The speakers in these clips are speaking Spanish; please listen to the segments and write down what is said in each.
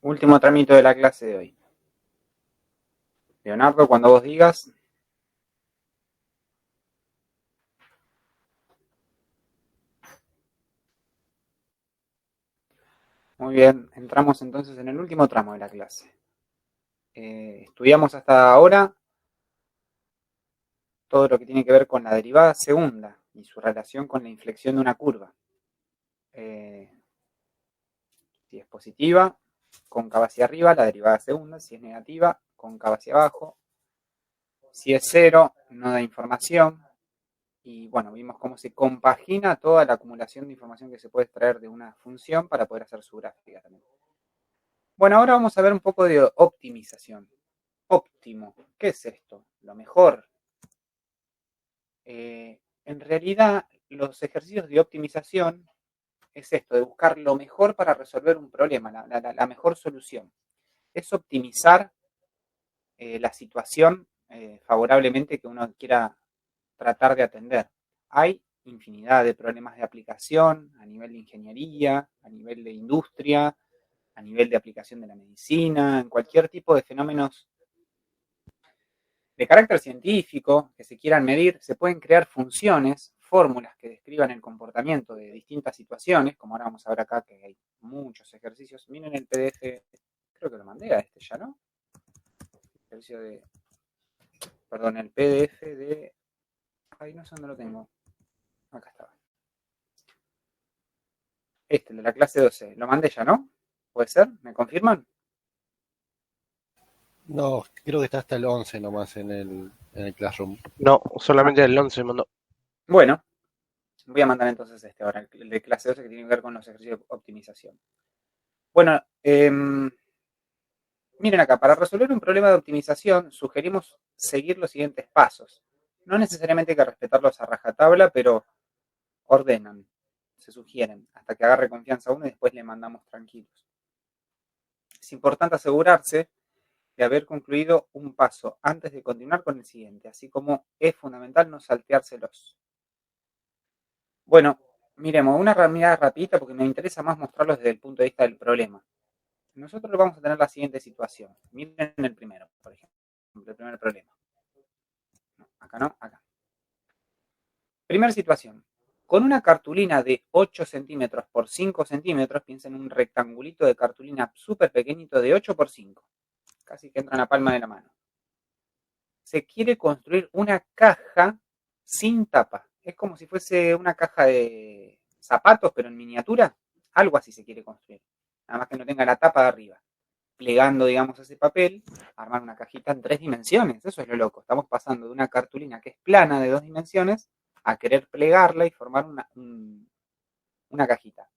Último trámite de la clase de hoy. Leonardo, cuando vos digas. Muy bien, entramos entonces en el último tramo de la clase. Estudiamos hasta ahora todo lo que tiene que ver con la derivada segunda y su relación con la inflexión de una curva. Si es positiva, cóncava hacia arriba, la derivada segunda. Si es negativa, cóncava hacia abajo. Si es cero, no da información. Y bueno, vimos cómo se compagina toda la acumulación de información que se puede extraer de una función para poder hacer su gráfica también. Bueno, ahora vamos a ver un poco de optimización. Óptimo, ¿qué es esto? Lo mejor. En realidad, los ejercicios de optimización es esto, de buscar lo mejor para resolver un problema, la mejor solución. Es optimizar la situación favorablemente que uno quiera tratar de atender. Hay infinidad de problemas de aplicación a nivel de ingeniería, a nivel de industria, a nivel de aplicación de la medicina, en cualquier tipo de fenómenos de carácter científico que se quieran medir, se pueden crear funciones, fórmulas que describan el comportamiento de distintas situaciones, como ahora vamos a ver acá que hay muchos ejercicios. Miren el PDF, creo que lo mandé a este ya, ¿no? Ejercicio de, perdón, el PDF de, ay, no sé dónde lo tengo. Acá estaba. Este, el de la clase 12. Lo mandé ya, ¿no? ¿Puede ser? ¿Me confirman? No, creo que está hasta el 11 nomás en el Classroom. No, solamente el 11 mandó. Bueno, voy a mandar entonces este ahora, el de clase 12 que tiene que ver con los ejercicios de optimización. Bueno, miren acá, para resolver un problema de optimización sugerimos seguir los siguientes pasos. No necesariamente hay que respetarlos a rajatabla, pero ordenan, se sugieren, hasta que agarre confianza uno y después le mandamos tranquilos. Es importante asegurarse de haber concluido un paso antes de continuar con el siguiente, así como es fundamental no salteárselos. Bueno, miremos una mirada rapidita porque me interesa más mostrarlos desde el punto de vista del problema. Nosotros vamos a tener la siguiente situación. Miren el primero, por ejemplo, el primer problema. No, acá no, acá. Primera situación. Con una cartulina de 8 centímetros por 5 centímetros, piensen en un rectangulito de cartulina súper pequeñito de 8 por 5. Casi que entra en la palma de la mano. Se quiere construir una caja sin tapa. Es como si fuese una caja de zapatos, pero en miniatura. Algo así se quiere construir. Nada más que no tenga la tapa de arriba. Plegando, digamos, ese papel, armar una cajita en 3 dimensiones. Eso es lo loco. Estamos pasando de una cartulina que es plana de 2 dimensiones a querer plegarla y formar una cajita.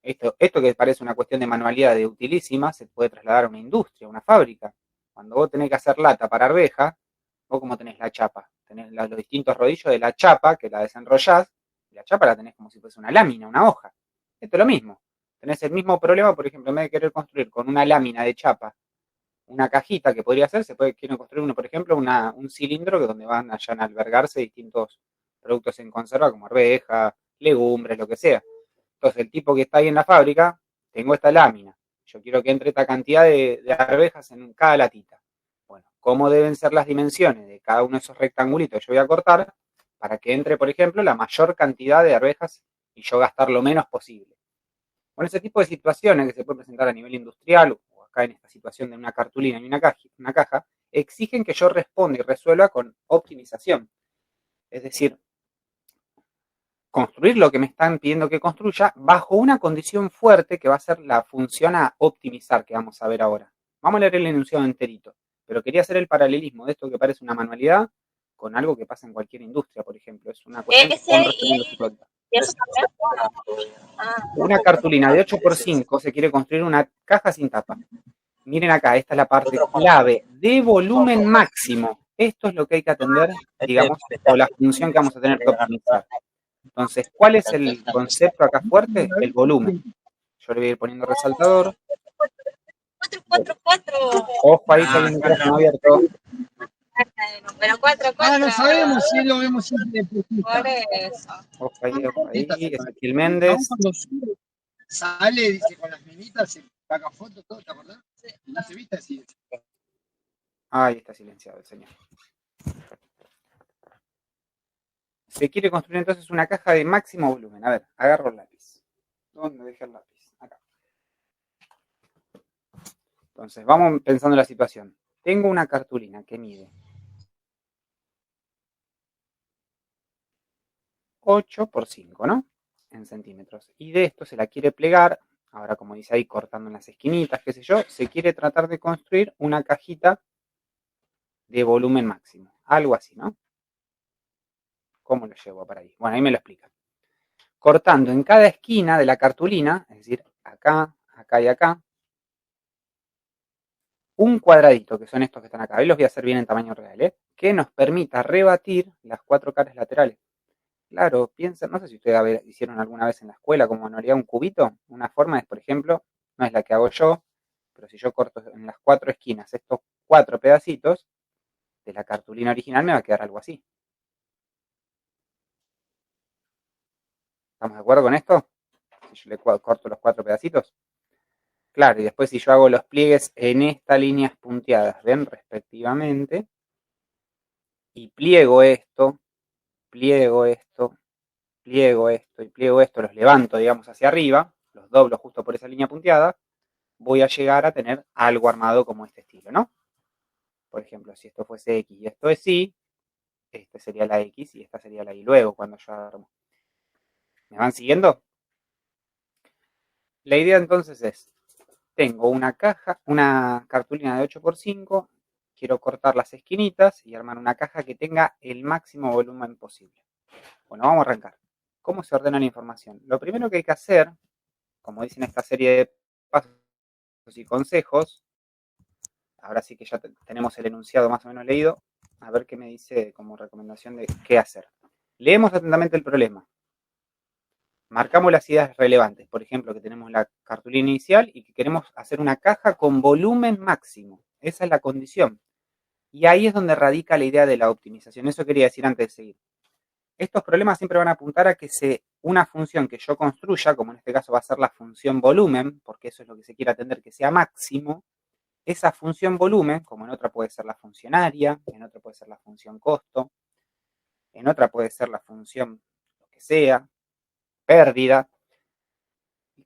Esto que parece una cuestión de manualidad de utilísima, se puede trasladar a una industria, a una fábrica. Cuando vos tenés que hacer lata para arveja, vos como tenés la chapa, tenés los distintos rodillos de la chapa, que la desenrollás, y la chapa la tenés como si fuese una lámina, una hoja. Esto es lo mismo. Tenés el mismo problema, por ejemplo, en vez de querer construir con una lámina de chapa una cajita que podría ser, quieren construir uno, por ejemplo, un cilindro que donde van a albergarse distintos productos en conserva, como arveja, legumbres, lo que sea. Entonces, el tipo que está ahí en la fábrica, tengo esta lámina, yo quiero que entre esta cantidad de arvejas en cada latita. Bueno, ¿cómo deben ser las dimensiones de cada uno de esos rectangulitos que yo voy a cortar para que entre, por ejemplo, la mayor cantidad de arvejas y yo gastar lo menos posible? Bueno, ese tipo de situaciones que se pueden presentar a nivel industrial o acá en esta situación de una cartulina y una caja, exigen que yo responda y resuelva con optimización. Es decir, construir lo que me están pidiendo que construya bajo una condición fuerte que va a ser la función a optimizar que vamos a ver ahora. Vamos a leer el enunciado enterito, pero quería hacer el paralelismo de esto que parece una manualidad con algo que pasa en cualquier industria, por ejemplo. Es una cuestión con resumiendo su cuenta. Una cartulina de 8 por 5 se quiere construir una caja sin tapa. Miren acá, esta es la parte clave de volumen máximo. Esto es lo que hay que atender, digamos, o la función que vamos a tener que optimizar. Entonces, ¿cuál es el concepto acá fuerte? El volumen. Yo le voy a ir poniendo resaltador. 4. Ojo ahí que hay un micrófono abierto. Pero 4. Ah, no sabemos si lo vemos siempre. Por eso. Ojo ahí, Ezequiel Méndez. Cuando sale, dice con las minitas, se saca fotos, todo, ¿te acordás? Se viste así. Ahí está silenciado el señor. Se quiere construir entonces una caja de máximo volumen. A ver, agarro el lápiz. ¿Dónde dejé el lápiz? Acá. Entonces, vamos pensando en la situación. Tengo una cartulina que mide 8 por 5, ¿no? En centímetros. Y de esto se la quiere plegar, ahora como dice ahí, cortando en las esquinitas, qué sé yo, se quiere tratar de construir una cajita de volumen máximo. Algo así, ¿no? ¿Cómo lo llevo para ahí? Bueno, ahí me lo explica. Cortando en cada esquina de la cartulina, es decir, acá, acá y acá, un cuadradito, que son estos que están acá. Ahí los voy a hacer bien en tamaño real, ¿eh? Que nos permita rebatir las 4 caras laterales. Claro, piensen, no sé si ustedes hicieron alguna vez en la escuela como manualidad un cubito. Una forma es, por ejemplo, no es la que hago yo, pero si yo corto en las 4 esquinas estos 4 pedacitos, de la cartulina original me va a quedar algo así. ¿Estamos de acuerdo con esto? Si yo le corto los 4 pedacitos. Claro, y después si yo hago los pliegues en estas líneas punteadas, ¿ven? Respectivamente, y pliego esto, pliego esto, pliego esto y pliego esto, los levanto, digamos, hacia arriba, los doblo justo por esa línea punteada, voy a llegar a tener algo armado como este estilo, ¿no? Por ejemplo, si esto fuese X y esto es Y, este sería la X y esta sería la Y luego cuando yo armo. ¿Me van siguiendo? La idea entonces es, tengo una caja, una cartulina de 8 por 5, quiero cortar las esquinitas y armar una caja que tenga el máximo volumen posible. Bueno, vamos a arrancar. ¿Cómo se ordena la información? Lo primero que hay que hacer, como dicen esta serie de pasos y consejos, ahora sí que ya tenemos el enunciado más o menos leído, a ver qué me dice como recomendación de qué hacer. Leemos atentamente el problema. Marcamos las ideas relevantes, por ejemplo, que tenemos la cartulina inicial y que queremos hacer una caja con volumen máximo. Esa es la condición. Y ahí es donde radica la idea de la optimización. Eso quería decir antes de seguir. Estos problemas siempre van a apuntar a que una función que yo construya, como en este caso va a ser la función volumen, porque eso es lo que se quiere atender, que sea máximo, esa función volumen, como en otra puede ser la función área, en otra puede ser la función costo, en otra puede ser la función lo que sea, pérdida,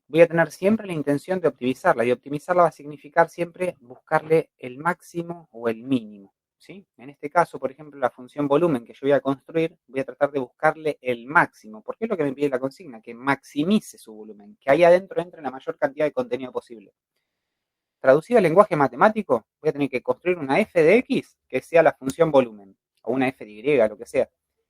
voy a tener siempre la intención de optimizarla, y optimizarla va a significar siempre buscarle el máximo o el mínimo, ¿sí? En este caso, por ejemplo, la función volumen que yo voy a construir, voy a tratar de buscarle el máximo, porque es lo que me pide la consigna, que maximice su volumen, que ahí adentro entre la mayor cantidad de contenido posible. Traducido al lenguaje matemático, voy a tener que construir una f de x que sea la función volumen, o una f de y, lo que sea.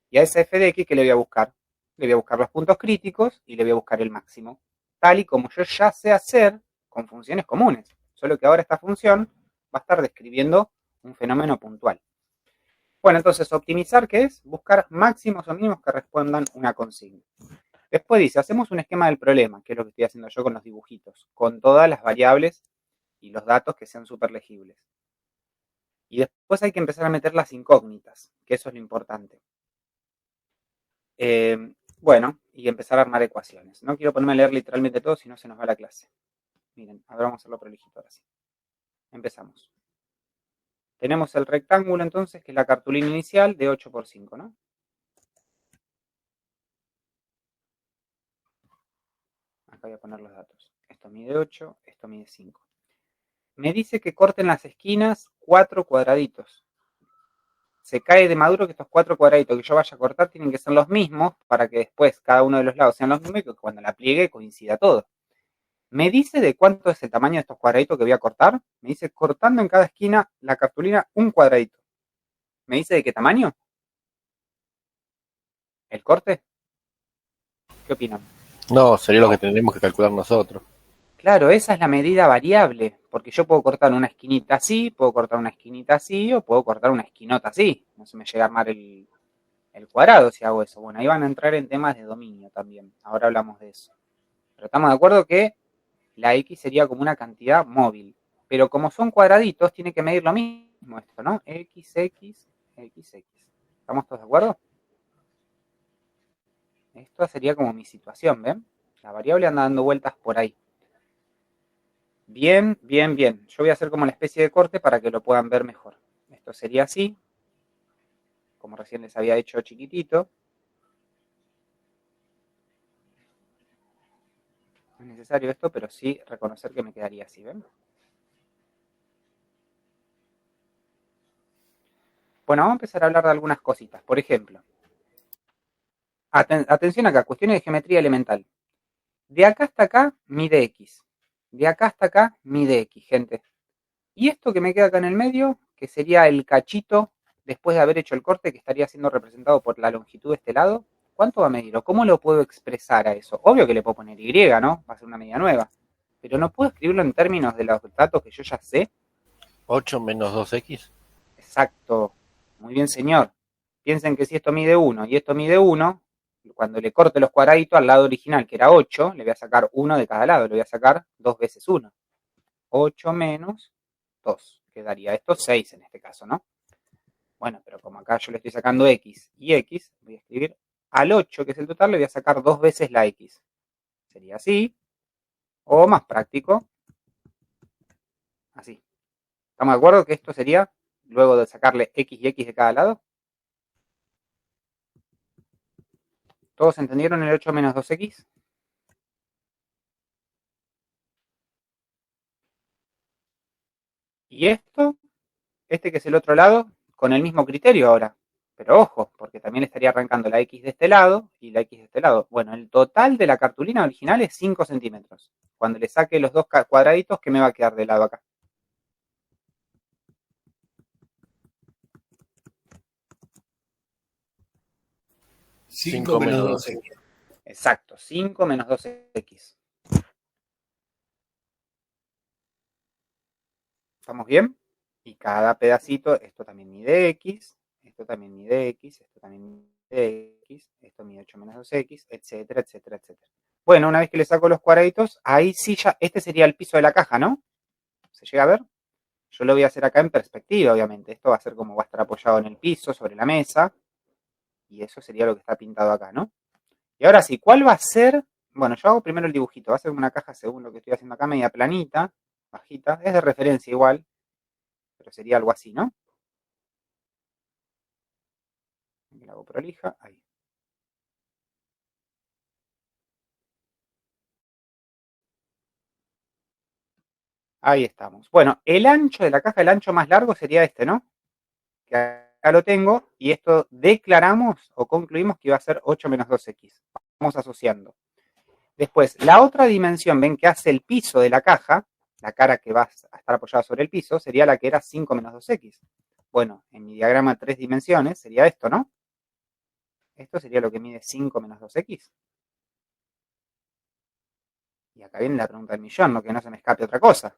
Y a esa f de x, ¿qué le voy a buscar? Le voy a buscar los puntos críticos y le voy a buscar el máximo, tal y como yo ya sé hacer con funciones comunes. Solo que ahora esta función va a estar describiendo un fenómeno puntual. Bueno, entonces optimizar, ¿qué es? Buscar máximos o mínimos que respondan una consigna. Después dice, hacemos un esquema del problema, que es lo que estoy haciendo yo con los dibujitos, con todas las variables y los datos que sean súper legibles. Y después hay que empezar a meter las incógnitas, que eso es lo importante. Bueno, y empezar a armar ecuaciones. No quiero ponerme a leer literalmente todo, si no se nos va la clase. Miren, ahora vamos a hacerlo prolijito ahora sí. Empezamos. Tenemos el rectángulo entonces, que es la cartulina inicial de 8 por 5, ¿no? Acá voy a poner los datos. Esto mide 8, esto mide 5. Me dice que corten las esquinas 4 cuadraditos. Se cae de maduro que estos 4 cuadraditos que yo vaya a cortar tienen que ser los mismos para que después cada uno de los lados sean los mismos y que cuando la pliegue coincida todo. Me dice de cuánto es el tamaño de estos cuadraditos que voy a cortar. Me dice cortando en cada esquina la cartulina un cuadradito. ¿Me dice de qué tamaño? ¿El corte? ¿Qué opinan? No, sería lo que tendríamos que calcular nosotros. Claro, esa es la medida variable, porque yo puedo cortar una esquinita así, puedo cortar una esquinita así, o puedo cortar una esquinota así. No se me llega a armar el cuadrado si hago eso. Bueno, ahí van a entrar en temas de dominio también. Ahora hablamos de eso. Pero estamos de acuerdo que la X sería como una cantidad móvil. Pero como son cuadraditos, tiene que medir lo mismo esto, ¿no? X, X, X, X. ¿Estamos todos de acuerdo? Esto sería como mi situación, ¿ven? La variable anda dando vueltas por ahí. Bien, bien, bien. Yo voy a hacer como una especie de corte para que lo puedan ver mejor. Esto sería así, como recién les había hecho chiquitito. No es necesario esto, pero sí reconocer que me quedaría así, ¿ven? Bueno, vamos a empezar a hablar de algunas cositas. Por ejemplo, atención acá, cuestiones de geometría elemental. De acá hasta acá mide X. De acá hasta acá mide X, gente. Y esto que me queda acá en el medio, que sería el cachito después de haber hecho el corte, que estaría siendo representado por la longitud de este lado, ¿cuánto va a medir? ¿O cómo lo puedo expresar a eso? Obvio que le puedo poner Y, ¿no? Va a ser una medida nueva. Pero no puedo escribirlo en términos de los datos que yo ya sé. 8 menos 2x. Exacto. Muy bien, señor. Piensen que si esto mide 1 y esto mide 1, cuando le corte los cuadraditos al lado original, que era 8, le voy a sacar 1 de cada lado. Le voy a sacar 2 veces 1. 8 menos 2. Quedaría esto 6 en este caso, ¿no? Bueno, pero como acá yo le estoy sacando X y X, voy a escribir al 8, que es el total, le voy a sacar 2 veces la X. Sería así. O más práctico, así. ¿Estamos de acuerdo que esto sería, luego de sacarle X y X de cada lado? ¿Todos entendieron el 8 menos 2X? Y esto, este que es el otro lado, con el mismo criterio ahora. Pero ojo, porque también le estaría arrancando la X de este lado y la X de este lado. Bueno, el total de la cartulina original es 5 centímetros. Cuando le saque los dos cuadraditos, ¿qué me va a quedar de lado acá? 5 menos 12. Exacto, 5 menos 2X. ¿Estamos bien? Y cada pedacito, esto también mide X, esto también mide X, esto también mide X, esto mide 8 menos 2X, etcétera, etcétera, etcétera. Bueno, una vez que le saco los cuadraditos, ahí sí ya, este sería el piso de la caja, ¿no? ¿Se llega a ver? Yo lo voy a hacer acá en perspectiva, obviamente. Esto va a ser como va a estar apoyado en el piso, sobre la mesa. Y eso sería lo que está pintado acá, ¿no? Y ahora sí, ¿cuál va a ser? Bueno, yo hago primero el dibujito. Va a ser una caja, según lo que estoy haciendo acá, media planita, bajita. Es de referencia igual, pero sería algo así, ¿no? Aquí la hago prolija, ahí. Ahí estamos. Bueno, el ancho de la caja, el ancho más largo sería este, ¿no? Que acá lo tengo, y esto declaramos o concluimos que iba a ser 8 menos 2X. Vamos asociando. Después, la otra dimensión, ven que hace el piso de la caja, la cara que va a estar apoyada sobre el piso, sería la que era 5 menos 2X. Bueno, en mi diagrama de 3 dimensiones sería esto, ¿no? Esto sería lo que mide 5 menos 2X. Y acá viene la pregunta del millón, no que no se me escape otra cosa.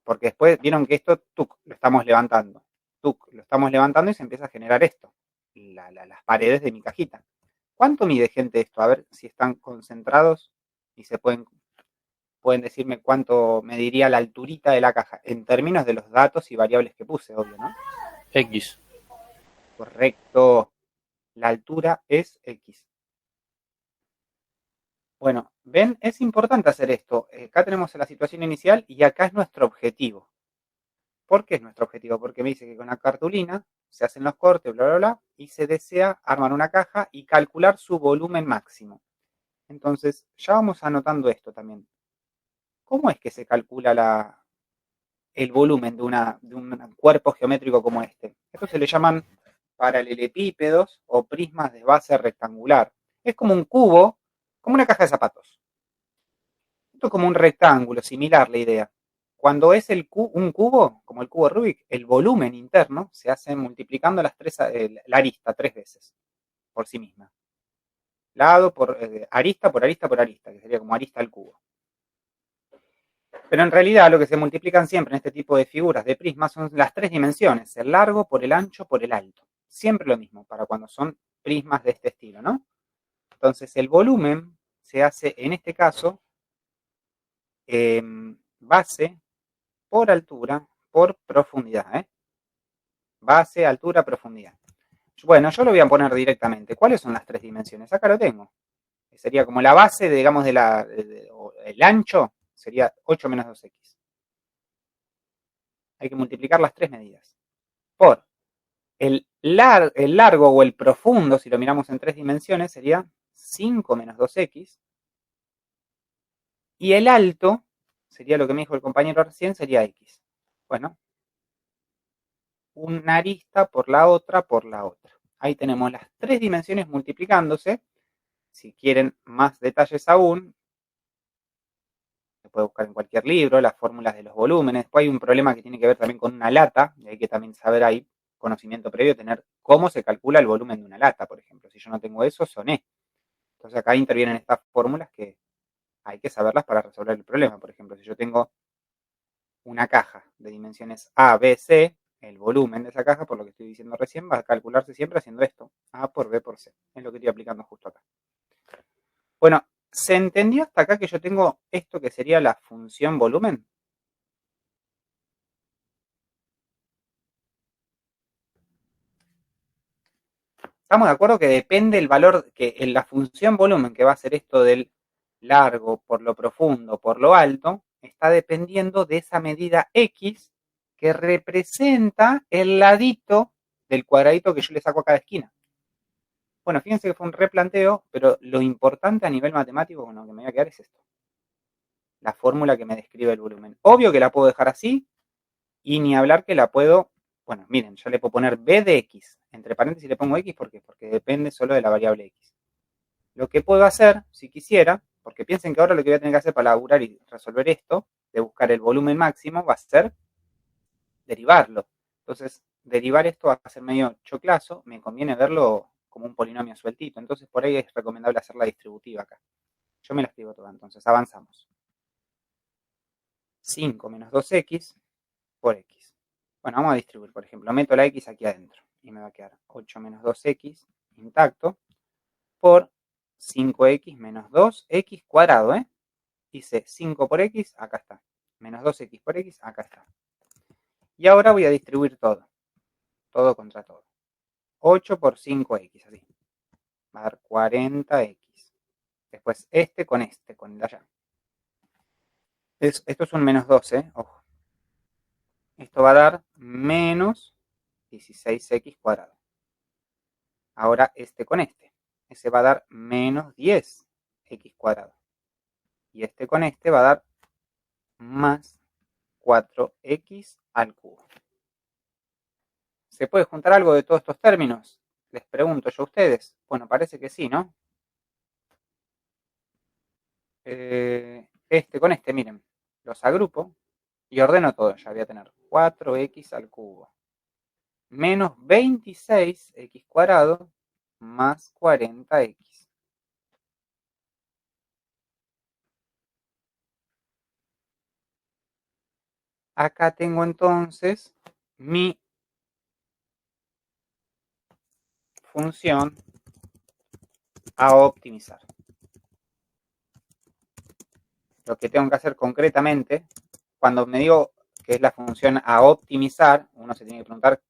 Porque después vieron que esto, tuc, lo estamos levantando. Tuc, lo estamos levantando y se empieza a generar esto. Las paredes de mi cajita. ¿Cuánto mide, gente, esto? A ver si están concentrados y se pueden decirme cuánto mediría la alturita de la caja. En términos de los datos y variables que puse, obvio, ¿no? X. Correcto. La altura es X. Bueno, ven, es importante hacer esto. Acá tenemos la situación inicial y acá es nuestro objetivo. ¿Por qué es nuestro objetivo? Porque me dice que con la cartulina se hacen los cortes, bla, bla, bla, y se desea armar una caja y calcular su volumen máximo. Entonces, ya vamos anotando esto también. ¿Cómo es que se calcula el volumen de un cuerpo geométrico como este? Esto se le llaman paralelepípedos o prismas de base rectangular. Es como un cubo, como una caja de zapatos. Esto es como un rectángulo, similar la idea. Cuando es un cubo, como el cubo Rubik, el volumen interno se hace multiplicando la arista 3 veces por sí misma. Lado por arista por arista por arista, que sería como arista al cubo. Pero en realidad lo que se multiplican siempre en este tipo de figuras de prismas son las 3 dimensiones, el largo por el ancho por el alto. Siempre lo mismo para cuando son prismas de este estilo, ¿no? Entonces el volumen se hace en este caso base por altura por profundidad, ¿eh? Base, altura, profundidad. Bueno, yo lo voy a poner directamente. ¿Cuáles son las 3 dimensiones? Acá lo tengo. Sería como la base, digamos, el ancho sería 8 menos 2X. hay que multiplicar las tres medidas por el largo o el profundo, si lo miramos en tres dimensiones, sería 5 menos 2x. Y el alto, sería lo que me dijo el compañero recién, sería x. Bueno, una arista por la otra por la otra. Ahí tenemos las tres dimensiones multiplicándose. Si quieren más detalles aún, se puede buscar en cualquier libro, las fórmulas de los volúmenes. Después hay un problema que tiene que ver también con una lata, y hay que también saber ahí, conocimiento previo, tener cómo se calcula el volumen de una lata, por ejemplo. Si yo no tengo eso, soné. Entonces acá intervienen estas fórmulas que hay que saberlas para resolver el problema. Por ejemplo, si yo tengo una caja de dimensiones A, B, C, el volumen de esa caja, por lo que estoy diciendo recién, va a calcularse siempre haciendo esto, A por B por C. Es lo que estoy aplicando justo acá. Bueno, ¿se entendió hasta acá que yo tengo esto que sería la función volumen? ¿Estamos de acuerdo que depende el valor, que en la función volumen, que va a ser esto del largo por lo profundo por lo alto, está dependiendo de esa medida X que representa el ladito del cuadradito que yo le saco a cada esquina? Bueno, fíjense que fue un replanteo, pero lo importante a nivel matemático con lo que me voy a quedar es esto. La fórmula que me describe el volumen. Obvio que la puedo dejar así, y ni hablar que la puedo, bueno, miren, ya le puedo poner b de x. Entre paréntesis le pongo x, ¿por qué? Porque depende solo de la variable x. Lo que puedo hacer, si quisiera, porque piensen que ahora lo que voy a tener que hacer para laburar y resolver esto, de buscar el volumen máximo, va a ser derivarlo. Entonces, derivar esto va a ser medio choclazo, me conviene verlo como un polinomio sueltito. Entonces, por ahí es recomendable hacer la distributiva acá. Yo me la escribo toda, entonces avanzamos. 5 menos 2x por x. Bueno, vamos a distribuir, por ejemplo, meto la x aquí adentro y me va a quedar 8 menos 2x intacto por 5x menos 2x cuadrado, Hice 5 por x, acá está. Menos 2x por x, acá está. Y ahora voy a distribuir todo. Todo contra todo. 8 por 5x, así. Va a dar 40x. Después con el de allá. Esto es un menos 2, ojo. Esto va a dar menos 16x cuadrado. Ahora con este. Ese va a dar menos 10x cuadrado. Y con este va a dar más 4x al cubo. ¿Se puede juntar algo de todos estos términos? Les pregunto yo a ustedes. Bueno, parece que sí, ¿no? Con este, miren. Los agrupo y ordeno todo. Ya voy a tener 4x al cubo. Menos 26x cuadrado más 40x. Acá tengo entonces mi función a optimizar. Lo que tengo que hacer concretamente, cuando me digo que es la función a optimizar, uno se tiene que preguntar,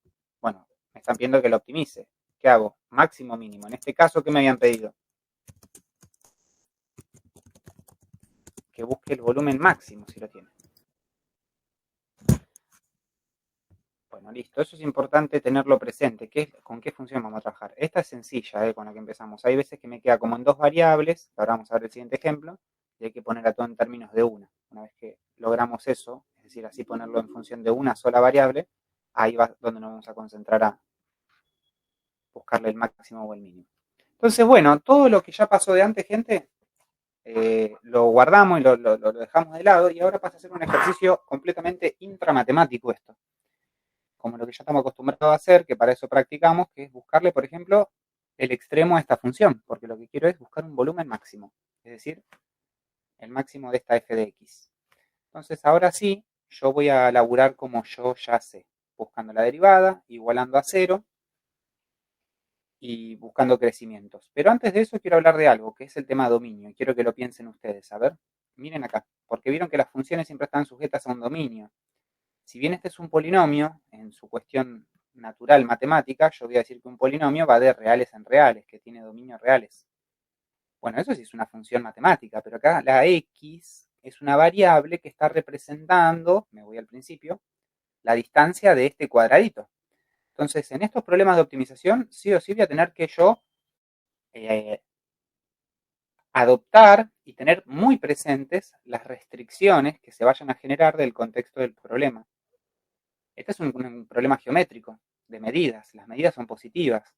bueno, me están pidiendo que lo optimice. ¿Qué hago? Máximo, mínimo. En este caso, ¿qué me habían pedido? Que busque el volumen máximo, si lo tiene. Bueno, listo. Eso es importante tenerlo presente. ¿Con qué función vamos a trabajar? Esta es sencilla, con la que empezamos. Hay veces que me queda como en dos variables, ahora vamos a ver el siguiente ejemplo, y hay que poner a todo en términos de una. Una vez que logramos eso, es decir, así ponerlo en función de una sola variable, ahí va donde nos vamos a concentrar a buscarle el máximo o el mínimo. Entonces, bueno, todo lo que ya pasó de antes, gente, lo guardamos y lo dejamos de lado, y ahora pasa a ser un ejercicio completamente intramatemático esto. Como lo que ya estamos acostumbrados a hacer, que para eso practicamos, que es buscarle, por ejemplo, el extremo a esta función, porque lo que quiero es buscar un volumen máximo, es decir, el máximo de esta f de x. Entonces, ahora sí, yo voy a laburar como yo ya sé, buscando la derivada, igualando a 0 y buscando crecimientos. Pero antes de eso quiero hablar de algo, que es el tema dominio, y quiero que lo piensen ustedes. A ver, miren acá, porque vieron que las funciones siempre están sujetas a un dominio. Si bien este es un polinomio, en su cuestión natural matemática, yo voy a decir que un polinomio va de reales en reales, que tiene dominios reales. Bueno, eso sí es una función matemática, pero acá la x es una variable que está representando, me voy al principio, la distancia de este cuadradito. Entonces, en estos problemas de optimización, sí o sí voy a tener que yo adoptar y tener muy presentes las restricciones que se vayan a generar del contexto del problema. Este es un problema geométrico, de medidas. Las medidas son positivas.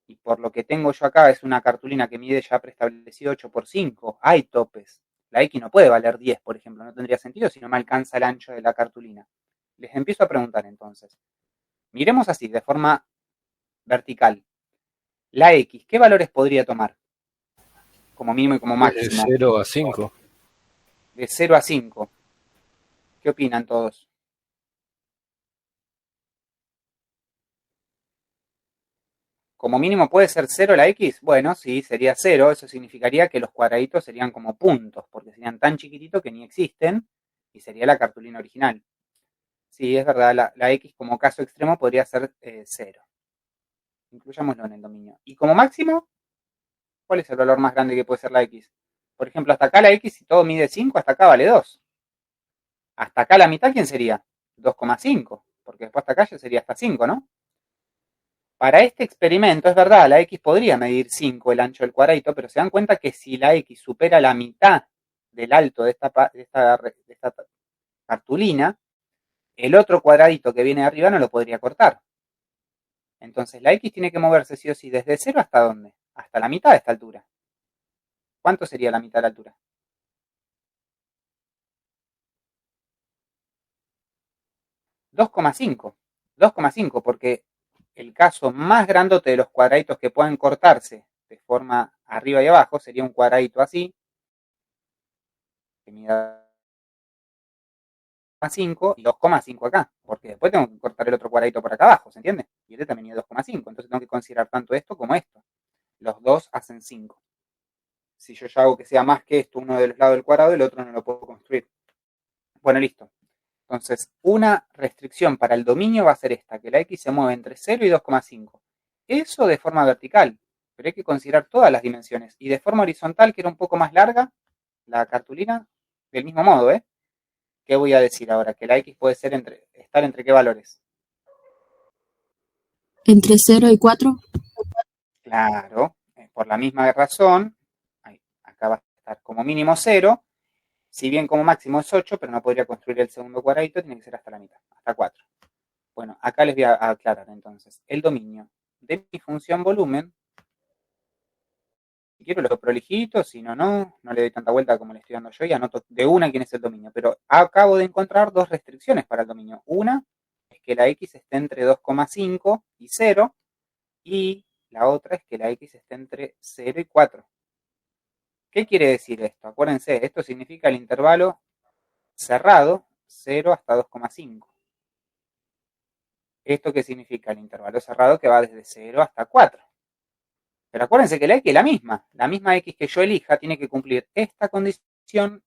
Y por lo que tengo yo acá es una cartulina que mide ya preestablecido 8×5. Hay topes. La X no puede valer 10, por ejemplo. No tendría sentido si no me alcanza el ancho de la cartulina. Les empiezo a preguntar entonces. Miremos así, de forma vertical. La X, ¿qué valores podría tomar? Como mínimo y como De máximo. 0 a 5. De 0 a 5. ¿Qué opinan todos? Como mínimo puede ser 0 la X. Bueno, sí, sería 0. Eso significaría que los cuadraditos serían como puntos, porque serían tan chiquititos que ni existen y sería la cartulina original. Sí, es verdad, la X como caso extremo podría ser 0. Incluyámoslo en el dominio. Y como máximo, ¿cuál es el valor más grande que puede ser la X? Por ejemplo, hasta acá la X, si todo mide 5, hasta acá vale 2. Hasta acá la mitad, ¿quién sería? 2,5, porque después hasta acá ya sería hasta 5, ¿no? Para este experimento, es verdad, la X podría medir 5 el ancho del cuadradito, pero se dan cuenta que si la X supera la mitad del alto de esta cartulina, el otro cuadradito que viene de arriba no lo podría cortar. Entonces la X tiene que moverse sí o sí desde 0 hasta ¿dónde? Hasta la mitad de esta altura. ¿Cuánto sería la mitad de la altura? 2,5. 2,5 porque el caso más grandote de los cuadraditos que puedan cortarse de forma arriba y abajo sería un cuadradito así, que mida 2,5 y 2,5 acá, porque después tengo que cortar el otro cuadradito por acá abajo, ¿se entiende? Y este también mide 2,5, entonces tengo que considerar tanto esto como esto. Los dos hacen 5. Si yo ya hago que sea más que esto, uno de los lados del cuadrado, el otro no lo puedo construir. Bueno, listo. Entonces, una restricción para el dominio va a ser esta, que la X se mueve entre 0 y 2,5. Eso de forma vertical, pero hay que considerar todas las dimensiones. Y de forma horizontal, que era un poco más larga, la cartulina, del mismo modo, ¿eh? ¿Qué voy a decir ahora? Que la X puede ser estar entre qué valores. Entre 0 y 4. Claro, por la misma razón, acá va a estar como mínimo 0, si bien como máximo es 8, pero no podría construir el segundo cuadradito, tiene que ser hasta la mitad, hasta 4. Bueno, acá les voy a aclarar entonces. El dominio de mi función volumen, si quiero lo prolijito, si no, no le doy tanta vuelta como le estoy dando yo y anoto de una quién es el dominio. Pero acabo de encontrar dos restricciones para el dominio. Una es que la X esté entre 2,5 y 0, y la otra es que la X esté entre 0 y 4. ¿Qué quiere decir esto? Acuérdense, esto significa el intervalo cerrado, 0 hasta 2,5. ¿Esto qué significa? El intervalo cerrado que va desde 0 hasta 4. Pero acuérdense que la X es la misma X que yo elija tiene que cumplir esta condición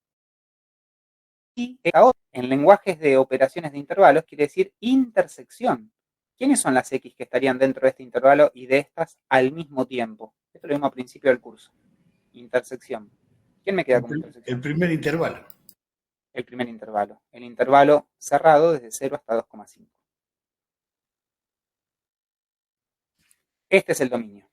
y esta otra. En lenguajes de operaciones de intervalos quiere decir intersección. ¿Quiénes son las X que estarían dentro de este intervalo y de estas al mismo tiempo? Esto lo vimos al principio del curso. Intersección. ¿Quién me queda como intersección? El primer intervalo. El primer intervalo. El intervalo cerrado desde 0 hasta 2,5. Este es el dominio.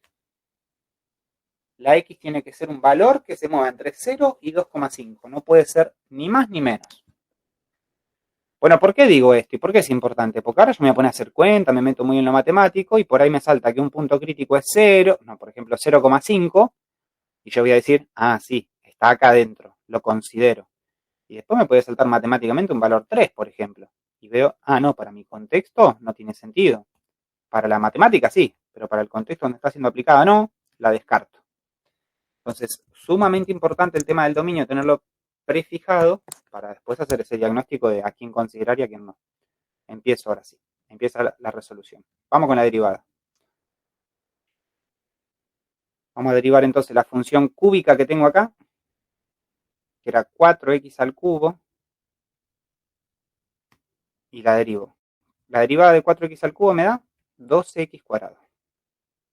La X tiene que ser un valor que se mueva entre 0 y 2,5. No puede ser ni más ni menos. Bueno, ¿por qué digo esto? ¿Y por qué es importante? Porque ahora yo me voy a poner a hacer cuenta, me meto muy en lo matemático y por ahí me salta que un punto crítico es 0, no, por ejemplo 0,5, y yo voy a decir, sí, está acá adentro, lo considero. Y después me puede saltar matemáticamente un valor 3, por ejemplo. Y veo, no, para mi contexto no tiene sentido. Para la matemática sí, pero para el contexto donde está siendo aplicada no, la descarto. Entonces, sumamente importante el tema del dominio, tenerlo prefijado para después hacer ese diagnóstico de a quién considerar y a quién no. Empiezo ahora sí, empieza la resolución. Vamos con la derivada. Vamos a derivar entonces la función cúbica que tengo acá, que era 4x al cubo, y la derivo. La derivada de 4x al cubo me da 12x cuadrado.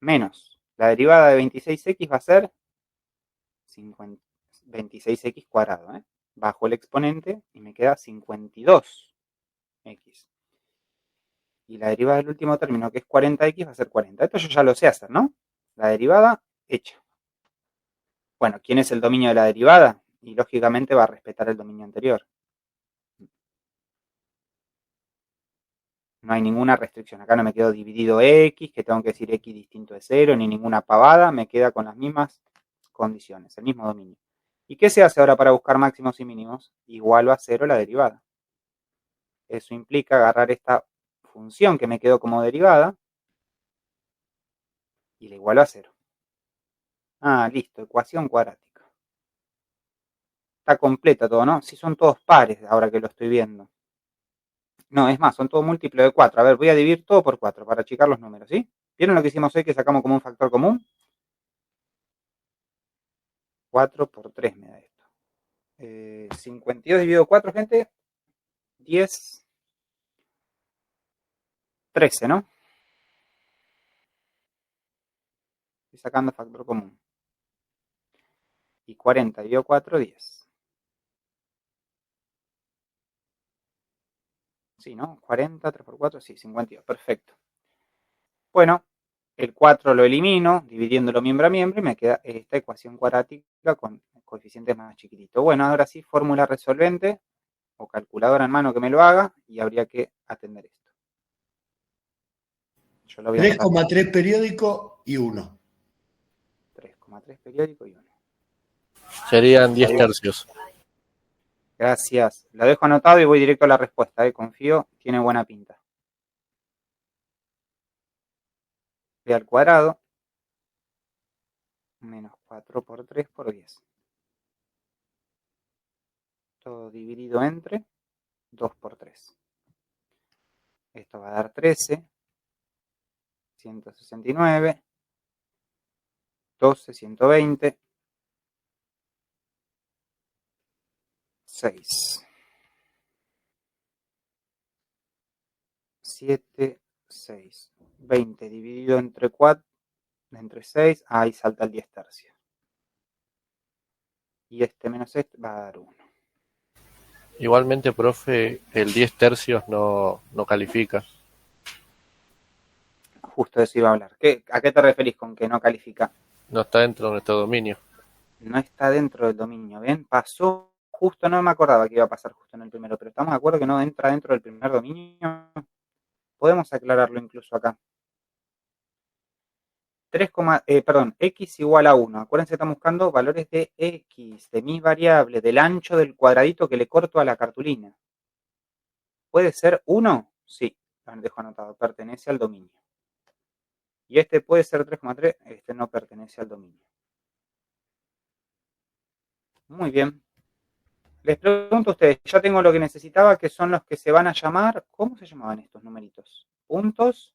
Menos la derivada de 26x va a ser 26x cuadrado. Bajo el exponente y me queda 52x. Y la derivada del último término, que es 40x, va a ser 40. Esto yo ya lo sé hacer, ¿no? La derivada hecha. Bueno, ¿quién es el dominio de la derivada? Y lógicamente va a respetar el dominio anterior. No hay ninguna restricción. Acá no me quedo dividido x, que tengo que decir x distinto de 0, ni ninguna pavada. Me queda con las mismas condiciones, el mismo dominio. ¿Y qué se hace ahora para buscar máximos y mínimos? Igualo a 0 la derivada. Eso implica agarrar esta función que me quedó como derivada y la igualo a 0. Ah, listo, ecuación cuadrática. Está completa todo, ¿no? Sí, son todos pares ahora que lo estoy viendo. No, es más, son todos múltiplos de 4. A ver, voy a dividir todo por 4 para achicar los números, ¿sí? ¿Vieron lo que hicimos hoy que sacamos como un factor común? 4 por 3 me da esto. 52 dividido 4, gente. 10. 13, ¿no? Estoy sacando factor común. Y 40 dividido 4, 10. Sí, ¿no? 40, 3 por 4, sí, 52. Perfecto. Bueno, el 4 lo elimino, dividiéndolo miembro a miembro, y me queda esta ecuación cuadrática con coeficientes más chiquititos. Bueno, ahora sí, fórmula resolvente o calculadora en mano que me lo haga, y habría que atender esto. Yo lo voy a 3,3 periódico y 1. 3,3 periódico y 1. Serían 10 tercios. Gracias. Lo dejo anotado y voy directo a la respuesta. Confío, tiene buena pinta. B al cuadrado menos 4 por 3 por 10. Todo dividido entre 2 por 3. Esto va a dar 13. 169. 12, 120. 6. 7, 6. 20 dividido entre 4, entre 6. Ahí salta el 10 tercios. Y este menos este va a dar 1. Igualmente, profe, el 10 tercios no califica. Justo de eso iba a hablar. ¿A qué te referís con que no califica? No está dentro de nuestro dominio. No está dentro del dominio. ¿Ven? Pasó justo, no me acordaba que iba a pasar justo en el primero, pero estamos de acuerdo que no entra dentro del primer dominio. Podemos aclararlo incluso acá. X igual a 1. Acuérdense que estamos buscando valores de X, de mi variable, del ancho del cuadradito que le corto a la cartulina. ¿Puede ser 1? Sí, lo dejo anotado. Pertenece al dominio. Y este puede ser 3,3. Este no pertenece al dominio. Muy bien. Les pregunto a ustedes, ya tengo lo que necesitaba, que son los que se van a llamar, ¿cómo se llamaban estos numeritos? Puntos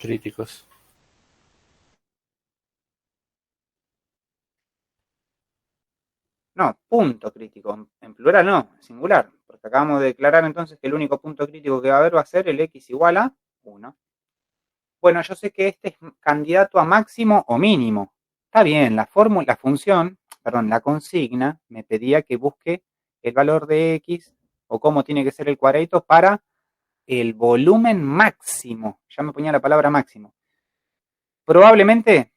Críticos. No, punto crítico. En plural no, en singular. Porque acabamos de declarar entonces que el único punto crítico que va a haber va a ser el x igual a 1. Bueno, yo sé que este es candidato a máximo o mínimo. Está bien, la consigna me pedía que busque el valor de x o cómo tiene que ser el cuadradito para el volumen máximo. Ya me ponía la palabra máximo. Probablemente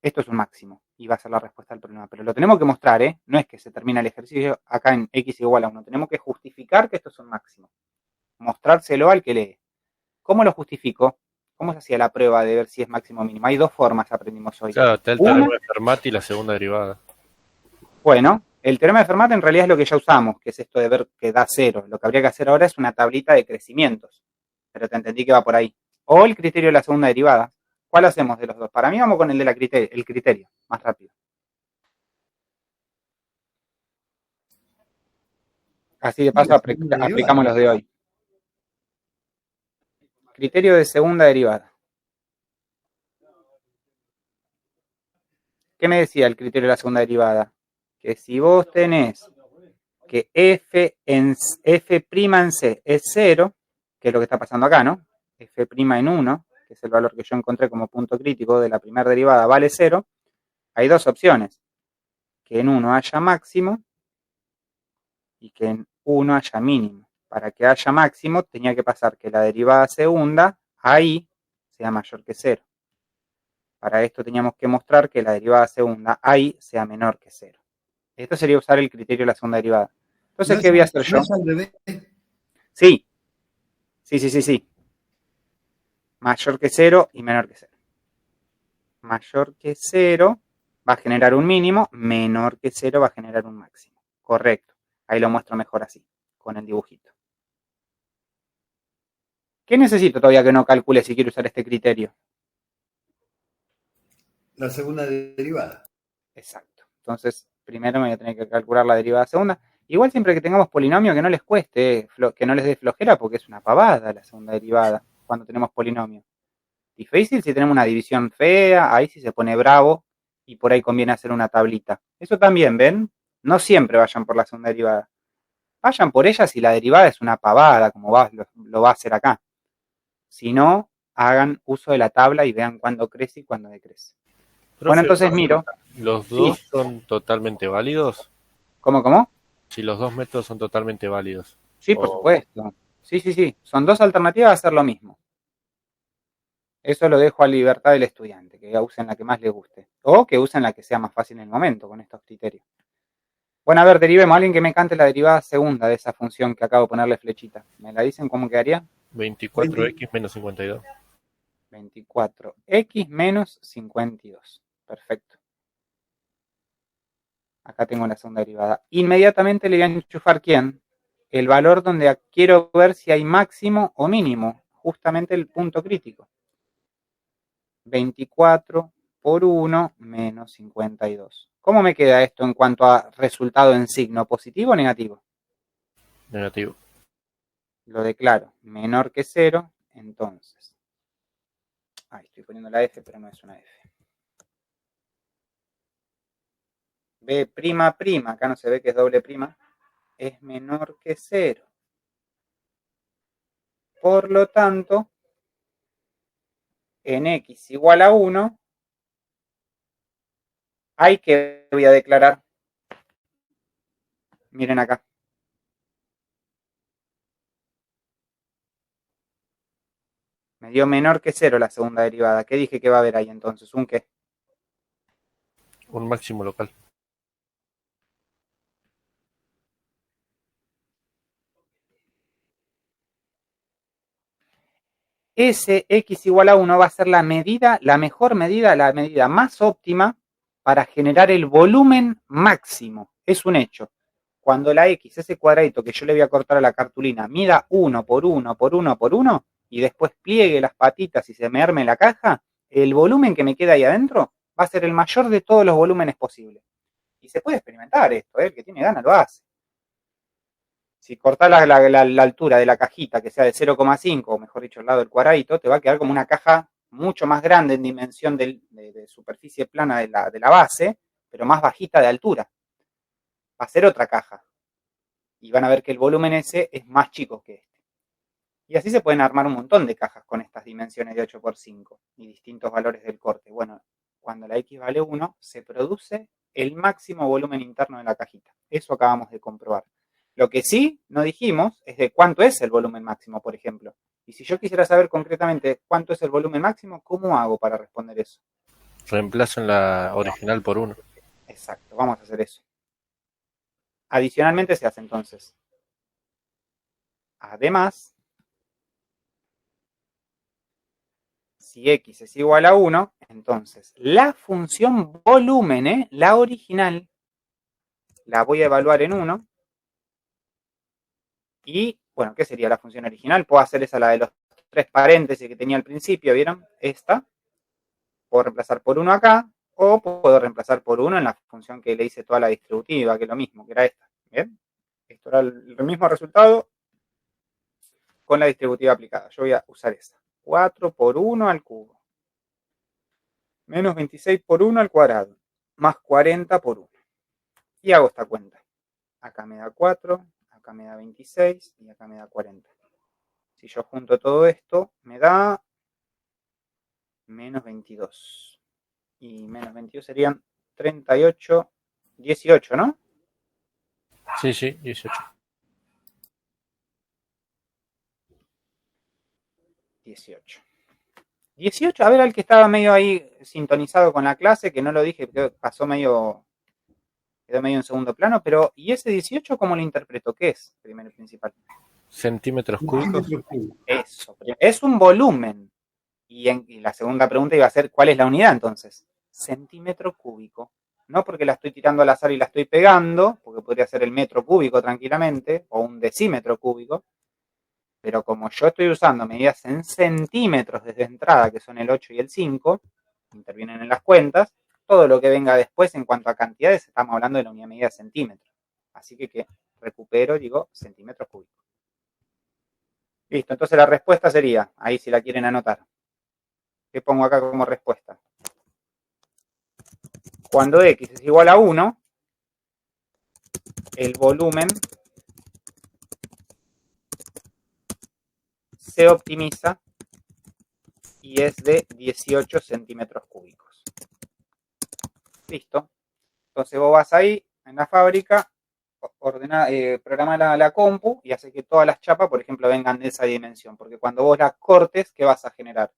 esto es un máximo y va a ser la respuesta al problema. Pero lo tenemos que mostrar, ¿eh? No es que se termina el ejercicio acá en x igual a 1. Tenemos que justificar que esto es un máximo. Mostrárselo al que lee. ¿Cómo lo justifico? ¿Cómo se hacía la prueba de ver si es máximo o mínimo? Hay dos formas, aprendimos hoy. Claro, está el teorema de Fermat y la segunda derivada. Bueno, el teorema de Fermat en realidad es lo que ya usamos, que es esto de ver que da 0. Lo que habría que hacer ahora es una tablita de crecimientos. Pero te entendí que va por ahí. O el criterio de la segunda derivada. ¿Cuál hacemos de los dos? Para mí vamos con el de el criterio, más rápido. Así de paso aplicamos los de hoy. Criterio de segunda derivada. ¿Qué me decía el criterio de la segunda derivada? Que si vos tenés que f en C es 0, que es lo que está pasando acá, ¿no? F' en 1, que es el valor que yo encontré como punto crítico de la primera derivada, vale 0. Hay dos opciones. Que en 1 haya máximo y que en 1 haya mínimo. para que haya máximo, tenía que pasar que la derivada segunda, ahí, sea mayor que 0. Para esto teníamos que mostrar que la derivada segunda, ahí, sea menor que 0. Esto sería usar el criterio de la segunda derivada. Entonces, ¿qué voy a hacer yo? ¿No es al revés? Sí. Sí. Mayor que 0 y menor que 0. Mayor que 0 va a generar un mínimo, menor que 0 va a generar un máximo. Correcto. Ahí lo muestro mejor así, con el dibujito. ¿Qué necesito todavía que no calcule si quiero usar este criterio? La segunda derivada. Exacto. Entonces, primero me voy a tener que calcular la derivada segunda. Igual siempre que tengamos polinomio que no les cueste, que no les dé flojera, porque es una pavada la segunda derivada cuando tenemos polinomio. Difícil si tenemos una división fea, ahí sí se pone bravo y por ahí conviene hacer una tablita. Eso también, ¿ven? No siempre vayan por la segunda derivada. Vayan por ella si la derivada es una pavada, como lo va a hacer acá. Si no, hagan uso de la tabla y vean cuándo crece y cuándo decrece. Profe, Bueno, entonces miro. ¿los Sí. dos son totalmente válidos? ¿Cómo? Si los dos métodos son totalmente válidos. Sí, por supuesto. Sí. Son dos alternativas a hacer lo mismo. Eso lo dejo a libertad del estudiante, que usen la que más les guste. O que usen la que sea más fácil en el momento con estos criterios. Bueno, a ver, derivemos. Alguien que me cante la derivada segunda de esa función que acabo de ponerle flechita. ¿Me la dicen cómo quedaría? 24x menos 52. 24x menos 52. Perfecto. Acá tengo la segunda derivada. Inmediatamente le voy a enchufar ¿quién? El valor donde quiero ver si hay máximo o mínimo. Justamente el punto crítico. 24 por 1 menos 52. ¿Cómo me queda esto en cuanto a resultado en signo? ¿Positivo o negativo? Negativo. Lo declaro menor que 0, entonces. Ahí estoy poniendo la F, pero no es una F. B', acá no se ve que es doble prima, es menor que 0. Por lo tanto, en x igual a 1, hay que voy a declarar. Miren acá. Me dio menor que 0 la segunda derivada. ¿Qué dije que va a haber ahí entonces? ¿Un qué? Un máximo local. Ese x igual a 1 va a ser la medida, la mejor medida, la medida más óptima para generar el volumen máximo. Es un hecho. Cuando la x, ese cuadradito que yo le voy a cortar a la cartulina, mida 1 por 1 por 1 por 1 y después pliegue las patitas y se me arme la caja, el volumen que me queda ahí adentro va a ser el mayor de todos los volúmenes posibles. Y se puede experimentar esto, el que tiene ganas lo hace. Si cortás la altura de la cajita, que sea de 0,5, o mejor dicho, al lado del cuadradito, te va a quedar como una caja mucho más grande en dimensión de superficie plana de la base, pero más bajita de altura. Va a ser otra caja. Y van a ver que el volumen ese es más chico que este. Y así se pueden armar un montón de cajas con estas dimensiones de 8x5 y distintos valores del corte. Bueno, cuando la X vale 1, se produce el máximo volumen interno de la cajita. Eso acabamos de comprobar. Lo que sí no dijimos es de cuánto es el volumen máximo, por ejemplo. Y si yo quisiera saber concretamente cuánto es el volumen máximo, ¿cómo hago para responder eso? Reemplazo en la original por 1. Exacto, vamos a hacer eso. Adicionalmente se hace entonces. Además, si x es igual a 1, entonces la función volumen, la original, la voy a evaluar en 1. Y, bueno, ¿qué sería la función original? Puedo hacer esa, la de los 3 paréntesis que tenía al principio, ¿vieron? Esta. Puedo reemplazar por 1 acá, o puedo reemplazar por 1 en la función que le hice toda la distributiva, que es lo mismo, que era esta. ¿Bien? Esto era el mismo resultado con la distributiva aplicada. Yo voy a usar esta. 4 por 1 al cubo. Menos 26 por 1 al cuadrado. Más 40 por 1. Y hago esta cuenta. Acá me da 4, acá me da 26 y acá me da 40. Si yo junto todo esto, me da menos 22. Y menos 22 serían 38, 18, ¿no? Sí, 18. 18. 18, a ver, al que estaba medio ahí sintonizado con la clase, que no lo dije, quedó medio en segundo plano, pero ¿y ese 18 cómo lo interpreto? ¿Qué es? Primero y principal. Centímetros cúbicos. Eso, es un volumen. Y la segunda pregunta iba a ser, ¿cuál es la unidad entonces? Centímetro cúbico. No porque la estoy tirando al azar y la estoy pegando, porque podría ser el metro cúbico tranquilamente, o un decímetro cúbico, pero como yo estoy usando medidas en centímetros desde entrada, que son el 8 y el 5, intervienen en las cuentas, todo lo que venga después en cuanto a cantidades, estamos hablando de la unidad medida de centímetros. Así que recupero, digo, centímetros cúbicos. Listo, entonces la respuesta sería, ahí si la quieren anotar, ¿qué pongo acá como respuesta? Cuando x es igual a 1, el volumen se optimiza y es de 18 centímetros cúbicos. Listo. Entonces vos vas ahí en la fábrica, programa la compu y hace que todas las chapas, por ejemplo, vengan de esa dimensión. Porque cuando vos las cortes, ¿qué vas a generar?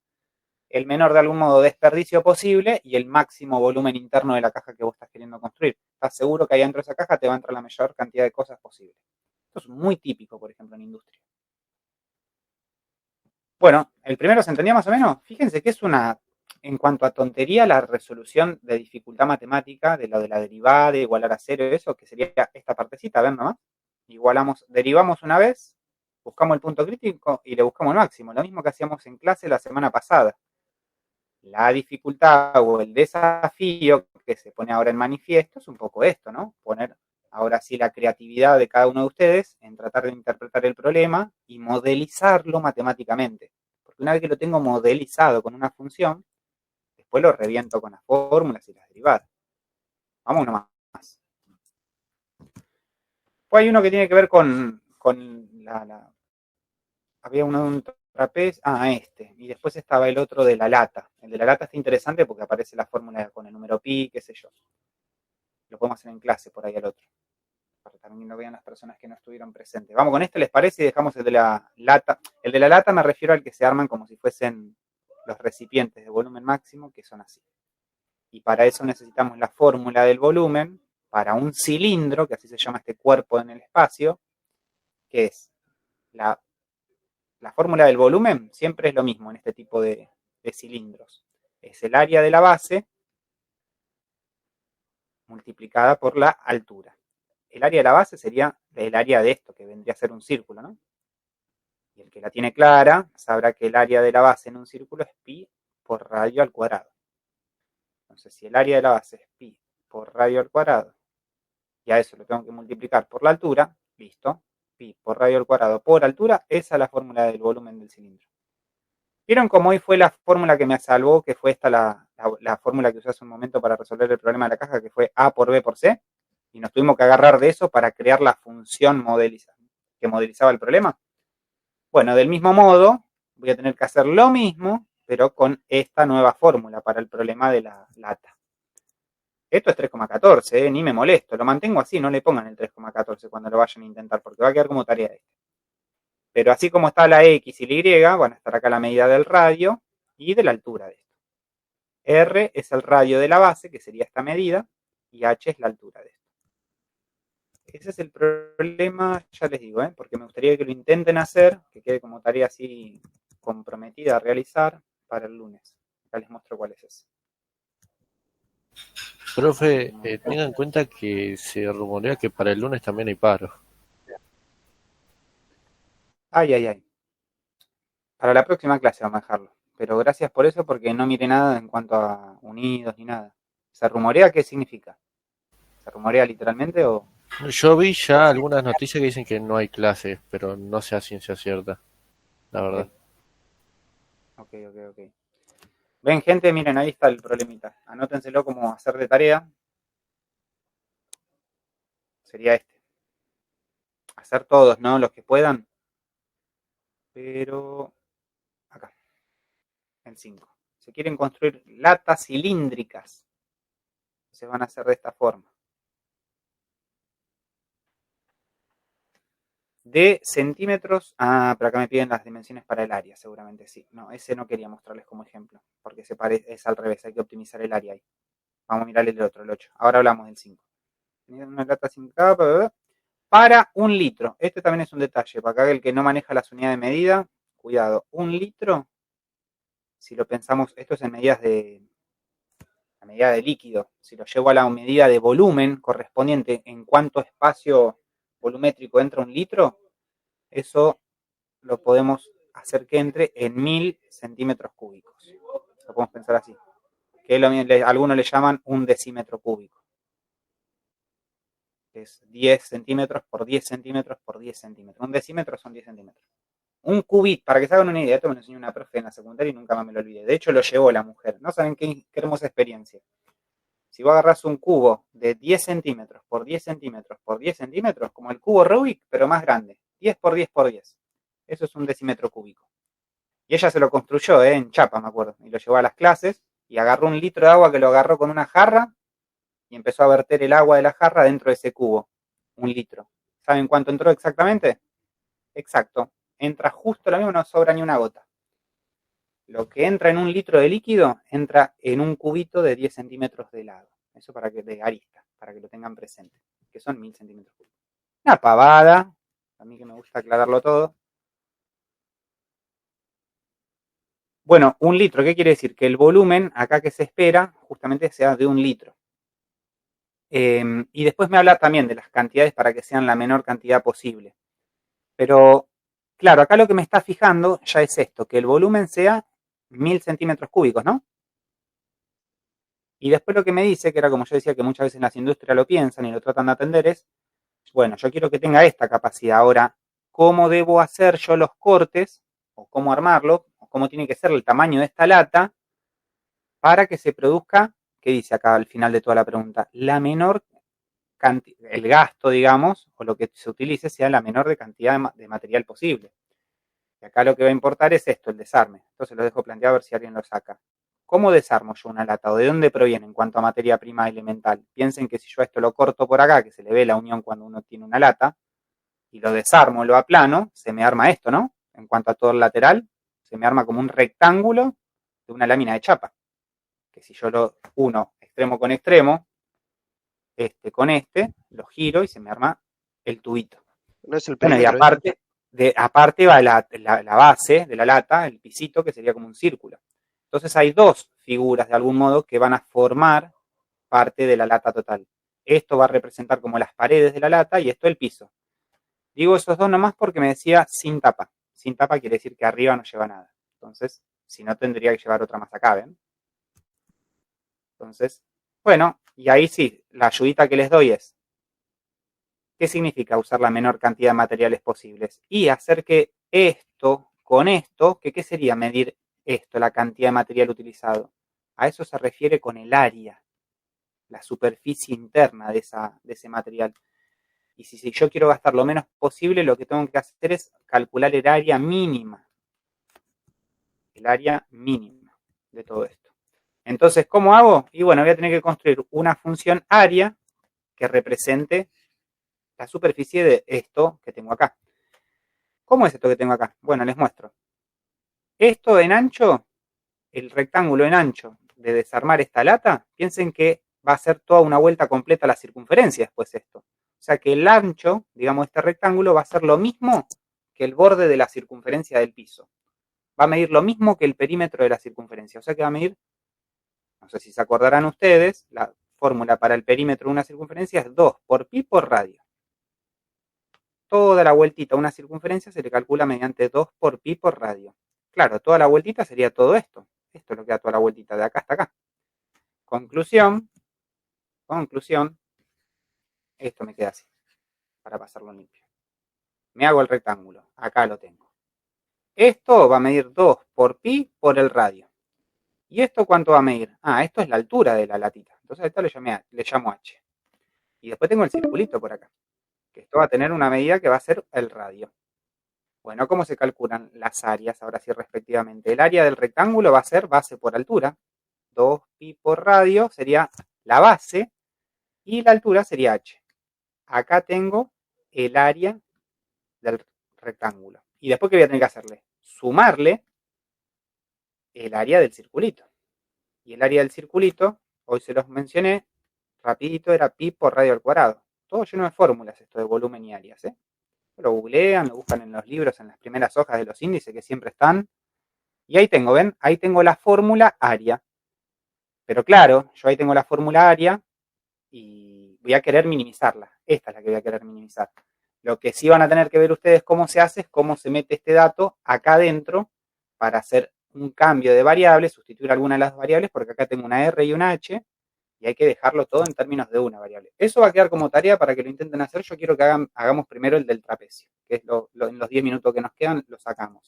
El menor, de algún modo, desperdicio posible y el máximo volumen interno de la caja que vos estás queriendo construir. Estás seguro que ahí dentro de esa caja te va a entrar la mayor cantidad de cosas posible. Esto es muy típico, por ejemplo, en industria. Bueno, el primero se entendía más o menos. Fíjense que es en cuanto a tontería, la resolución de dificultad matemática de lo de la derivada, de igualar a cero, eso, que sería esta partecita, ven nomás. Derivamos una vez, buscamos el punto crítico y le buscamos el máximo. Lo mismo que hacíamos en clase la semana pasada. La dificultad o el desafío que se pone ahora en manifiesto es un poco esto, ¿no? Poner ahora sí la creatividad de cada uno de ustedes en tratar de interpretar el problema y modelizarlo matemáticamente. Porque una vez que lo tengo modelizado con una función, después lo reviento con las fórmulas y las derivadas. Vamos uno más. Pues hay uno que tiene que ver con había uno de un trapecio, y después estaba el otro de la lata. El de la lata está interesante porque aparece la fórmula con el número pi, qué sé yo. Lo podemos hacer en clase por ahí al otro, para que también lo vean las personas que no estuvieron presentes. Vamos con este, ¿les parece? Y dejamos el de la lata. El de la lata me refiero al que se arman como si fuesen los recipientes de volumen máximo, que son así. Y para eso necesitamos la fórmula del volumen para un cilindro, que así se llama este cuerpo en el espacio, que es la fórmula del volumen siempre es lo mismo en este tipo de cilindros. Es el área de la base multiplicada por la altura. El área de la base sería el área de esto, que vendría a ser un círculo, ¿no? Y el que la tiene clara sabrá que el área de la base en un círculo es pi por radio al cuadrado. Entonces, si el área de la base es pi por radio al cuadrado, y a eso lo tengo que multiplicar por la altura, listo, pi por radio al cuadrado por altura, esa es la fórmula del volumen del cilindro. ¿Vieron cómo hoy fue la fórmula que me salvó, que fue esta la fórmula que usé hace un momento para resolver el problema de la caja, que fue A por B por C? Y nos tuvimos que agarrar de eso para crear la función que modelizaba el problema. Bueno, del mismo modo, voy a tener que hacer lo mismo, pero con esta nueva fórmula para el problema de la lata. Esto es 3,14, ni me molesto, lo mantengo así, no le pongan el 3,14 cuando lo vayan a intentar, porque va a quedar como tarea este. Pero así como está la X y la Y, van a estar acá la medida del radio y de la altura de esto. R es el radio de la base, que sería esta medida, y H es la altura de esto. Ese es el problema, ya les digo, porque me gustaría que lo intenten hacer, que quede como tarea así comprometida a realizar para el lunes. Acá les muestro cuál es ese. Profe, tenga en cuenta que se rumorea que para el lunes también hay paro. Ay. Para la próxima clase vamos a dejarlo. Pero gracias por eso, porque no miré nada en cuanto a unidos ni nada. ¿Se rumorea qué significa? ¿Se rumorea literalmente o...? Yo vi ya algunas noticias que dicen que no hay clases, pero no sé a ciencia cierta, la verdad. Ok. Ven, gente, miren, ahí está el problemita. Anótenselo como hacer de tarea. Sería este. Hacer todos, ¿no? Los que puedan. Pero... acá. El 5. Se quieren construir latas cilíndricas. Se van a hacer de esta forma. de centímetros. Ah, pero acá me piden las dimensiones para el área, seguramente sí. No, ese no quería mostrarles como ejemplo, porque es al revés, hay que optimizar el área ahí. Vamos a mirar el otro, el 8. Ahora hablamos del 5. Una lata sin capa, para 1 litro. Este también es un detalle, para acá el que no maneja las unidades de medida, cuidado, 1 litro, si lo pensamos, esto es en medidas la medida de líquido. Si lo llevo a la medida de volumen correspondiente en cuánto espacio volumétrico entra 1 litro, eso lo podemos hacer que entre en 1000 centímetros cúbicos. Lo podemos pensar así. Que algunos le llaman 1 decímetro cúbico. Es 10 centímetros por 10 centímetros por 10 centímetros. 1 decímetro son 10 centímetros. Un cubit, para que se hagan una idea, esto me lo enseñó una profe en la secundaria y nunca más me lo olvidé. De hecho, lo llevó la mujer. No saben qué hermosa experiencia. Si vos agarrás un cubo de 10 centímetros por 10 centímetros por 10 centímetros, como el cubo Rubik, pero más grande, 10 por 10 por 10. Eso es 1 decímetro cúbico. Y ella se lo construyó en chapa, me acuerdo, y lo llevó a las clases y agarró 1 litro de agua que lo agarró con una jarra y empezó a verter el agua de la jarra dentro de ese cubo. 1 litro. ¿Saben cuánto entró exactamente? Exacto. Entra justo lo mismo, no sobra ni una gota. Lo que entra en 1 litro de líquido entra en un cubito de 10 centímetros de lado. Eso de arista, para que lo tengan presente. Que son 1000 centímetros cúbicos. Una pavada. A mí que me gusta aclararlo todo. Bueno, 1 litro, ¿qué quiere decir? Que el volumen acá que se espera justamente sea de 1 litro. Y después me habla también de las cantidades para que sean la menor cantidad posible. Pero, claro, acá lo que me está fijando ya es esto, que el volumen sea 1000 centímetros cúbicos, ¿no? Y después lo que me dice, que era como yo decía que muchas veces en las industrias lo piensan y lo tratan de atender, es, bueno, yo quiero que tenga esta capacidad. Ahora, ¿cómo debo hacer yo los cortes? O cómo armarlo, o cómo tiene que ser el tamaño de esta lata para que se produzca, ¿qué dice acá al final de toda la pregunta? La menor cantidad, el gasto, digamos, o lo que se utilice sea la menor de cantidad de material posible. Y acá lo que va a importar es esto, el desarme. Entonces lo dejo planteado a ver si alguien lo saca. ¿Cómo desarmo yo una lata? ¿O de dónde proviene en cuanto a materia prima elemental? Piensen que si yo esto lo corto por acá, que se le ve la unión cuando uno tiene una lata, y lo desarmo, lo aplano, se me arma esto, ¿no? En cuanto a todo el lateral, se me arma como un rectángulo de una lámina de chapa. Que si yo lo uno extremo con extremo, este con este, lo giro y se me arma el tubito. No es el Bueno, y perímetro. aparte va la base de la lata, el pisito, que sería como un círculo. Entonces hay 2 figuras de algún modo que van a formar parte de la lata total. Esto va a representar como las paredes de la lata y esto el piso. Digo esos 2 nomás porque me decía sin tapa. Sin tapa quiere decir que arriba no lleva nada. Entonces, si no, tendría que llevar otra más acá, ¿ven? Entonces, bueno, y ahí sí, la ayudita que les doy es, ¿qué significa usar la menor cantidad de materiales posibles? Y hacer que esto, con esto, ¿qué sería medir esto, la cantidad de material utilizado? A eso se refiere con el área, la superficie interna de ese material. Y si yo quiero gastar lo menos posible, lo que tengo que hacer es calcular el área mínima. El área mínima de todo esto. Entonces, ¿cómo hago? Y bueno, voy a tener que construir una función área que represente la superficie de esto que tengo acá. ¿Cómo es esto que tengo acá? Bueno, les muestro. Esto en ancho, el rectángulo en ancho de desarmar esta lata, piensen que va a ser toda una vuelta completa a la circunferencia después esto. O sea que el ancho, digamos, este rectángulo va a ser lo mismo que el borde de la circunferencia del piso. Va a medir lo mismo que el perímetro de la circunferencia. O sea que va a medir, no sé si se acordarán ustedes, la fórmula para el perímetro de una circunferencia es 2 por pi por radio. Toda la vueltita a una circunferencia se le calcula mediante 2 por pi por radio. Claro, toda la vueltita sería todo esto. Esto es lo que da toda la vueltita, de acá hasta acá. Conclusión, esto me queda así, para pasarlo limpio. Me hago el rectángulo, acá lo tengo. Esto va a medir 2 por pi por el radio. ¿Y esto cuánto va a medir? Ah, esto es la altura de la latita. Entonces a esto le llamo h. Y después tengo el circulito por acá, que esto va a tener una medida que va a ser el radio. Bueno, ¿cómo se calculan las áreas? Ahora sí, respectivamente. El área del rectángulo va a ser base por altura. 2 pi por radio sería la base y la altura sería h. Acá tengo el área del rectángulo. ¿Y después qué voy a tener que hacerle? Sumarle el área del circulito. Y el área del circulito, hoy se los mencioné, rapidito, era pi por radio al cuadrado. Todo lleno de fórmulas esto de volumen y áreas, ¿eh? Lo googlean, lo buscan en los libros, en las primeras hojas de los índices que siempre están. Y ahí tengo, ¿ven? Ahí tengo la fórmula área. Pero claro, yo ahí tengo la fórmula área y voy a querer minimizarla. Esta es la que voy a querer minimizar. Lo que sí van a tener que ver ustedes cómo se hace es cómo se mete este dato acá adentro para hacer un cambio de variables, sustituir alguna de las variables, porque acá tengo una R y una H, y hay que dejarlo todo en términos de una variable. Eso va a quedar como tarea para que lo intenten hacer. Yo quiero que hagamos primero el del trapecio, que es en los 10 minutos que nos quedan, lo sacamos.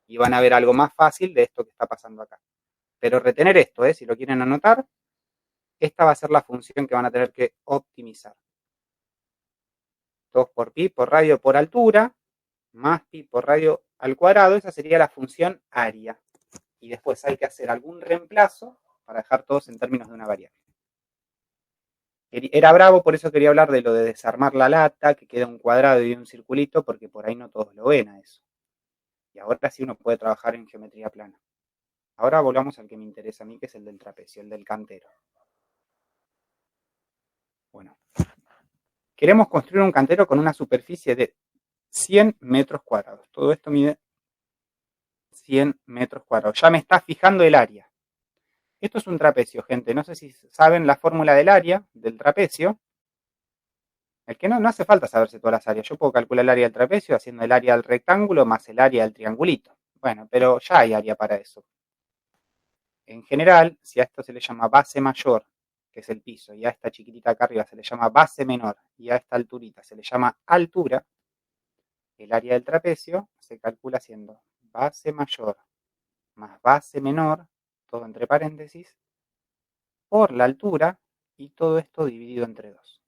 Y van a ver algo más fácil de esto que está pasando acá. Pero retener esto, si lo quieren anotar, esta va a ser la función que van a tener que optimizar. 2 por pi por radio por altura, más pi por radio al cuadrado, esa sería la función área. Y después hay que hacer algún reemplazo para dejar todos en términos de una variable. Era bravo, por eso quería hablar de lo de desarmar la lata, que queda un cuadrado y un circulito, porque por ahí no todos lo ven a eso. Y ahora sí uno puede trabajar en geometría plana. Ahora volvamos al que me interesa a mí, que es el del trapecio, el del cantero. Bueno, queremos construir un cantero con una superficie de 100 metros cuadrados. Todo esto mide 100 metros cuadrados. Ya me está fijando el área. Esto es un trapecio, gente. No sé si saben la fórmula del área, del trapecio. El que no hace falta saberse todas las áreas. Yo puedo calcular el área del trapecio haciendo el área del rectángulo más el área del triangulito. Bueno, pero ya hay área para eso. En general, si a esto se le llama base mayor, que es el piso, y a esta chiquitita acá arriba se le llama base menor, y a esta alturita se le llama altura, el área del trapecio se calcula haciendo base mayor más base menor, todo entre paréntesis, por la altura, y todo esto dividido entre 2.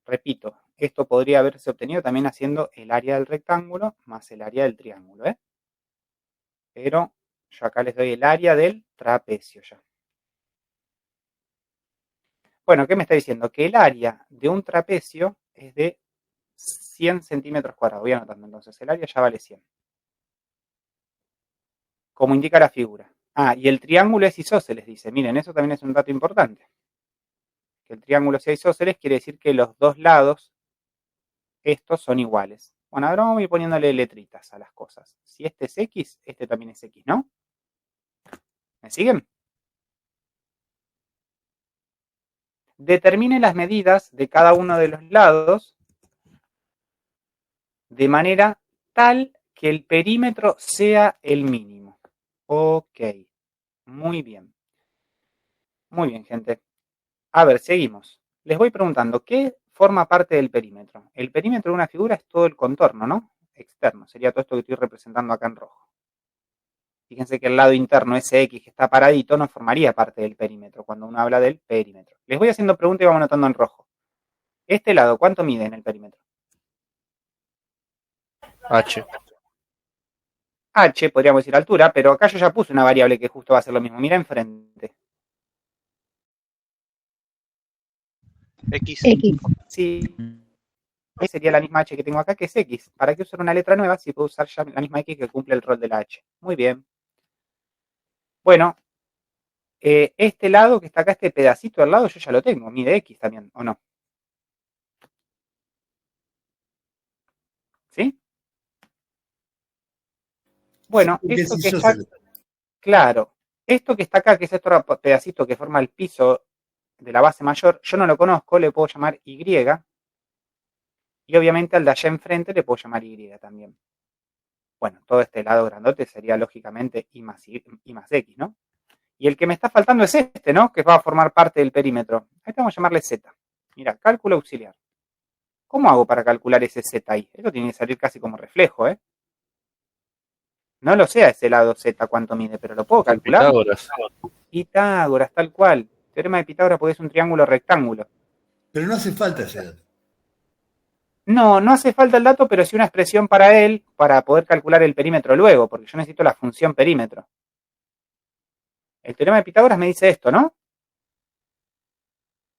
Repito, esto podría haberse obtenido también haciendo el área del rectángulo más el área del triángulo, Pero yo acá les doy el área del trapecio ya. Bueno, ¿qué me está diciendo? Que el área de un trapecio es de 100 centímetros cuadrados. Voy anotando entonces, el área ya vale 100. Como indica la figura. Ah, y el triángulo es isósceles, dice. Miren, eso también es un dato importante. Que el triángulo sea isósceles quiere decir que los dos lados, estos son iguales. Bueno, ahora vamos a ir poniéndole letritas a las cosas. Si este es X, este también es X, ¿no? ¿Me siguen? Determine las medidas de cada uno de los lados de manera tal que el perímetro sea el mínimo. Ok, muy bien. Muy bien, gente. A ver, seguimos. Les voy preguntando, ¿qué forma parte del perímetro? El perímetro de una figura es todo el contorno, ¿no? Externo, sería todo esto que estoy representando acá en rojo. Fíjense que el lado interno, ese X que está paradito, no formaría parte del perímetro cuando uno habla del perímetro. Les voy haciendo preguntas y vamos anotando en rojo. Este lado, ¿cuánto mide en el perímetro? H. H, podríamos decir altura, pero acá yo ya puse una variable que justo va a ser lo mismo. Mira enfrente. X. Sí. Ahí sería la misma H que tengo acá, que es X. ¿Para qué usar una letra nueva si puedo usar ya la misma X que cumple el rol de la H? Muy bien. Bueno, este lado que está acá, este pedacito al lado, yo ya lo tengo. Mide X también, ¿o no? ¿Sí? Bueno, esto que está... Claro. Esto que está acá, que es este pedacito que forma el piso de la base mayor, yo no lo conozco, le puedo llamar Y. Y obviamente al de allá enfrente le puedo llamar Y también. Bueno, todo este lado grandote sería lógicamente Y más X, ¿no? Y el que me está faltando es este, ¿no? Que va a formar parte del perímetro. A este vamos a llamarle Z. Mira, cálculo auxiliar. ¿Cómo hago para calcular ese Z ahí? Esto tiene que salir casi como reflejo, No lo sé a ese lado Z cuánto mide, pero lo puedo calcular. Pitágoras. Pitágoras, tal cual. Teorema de Pitágoras porque es un triángulo rectángulo. Pero no hace falta ese dato. No hace falta el dato, pero sí una expresión para él, para poder calcular el perímetro luego, porque yo necesito la función perímetro. El teorema de Pitágoras me dice esto, ¿no?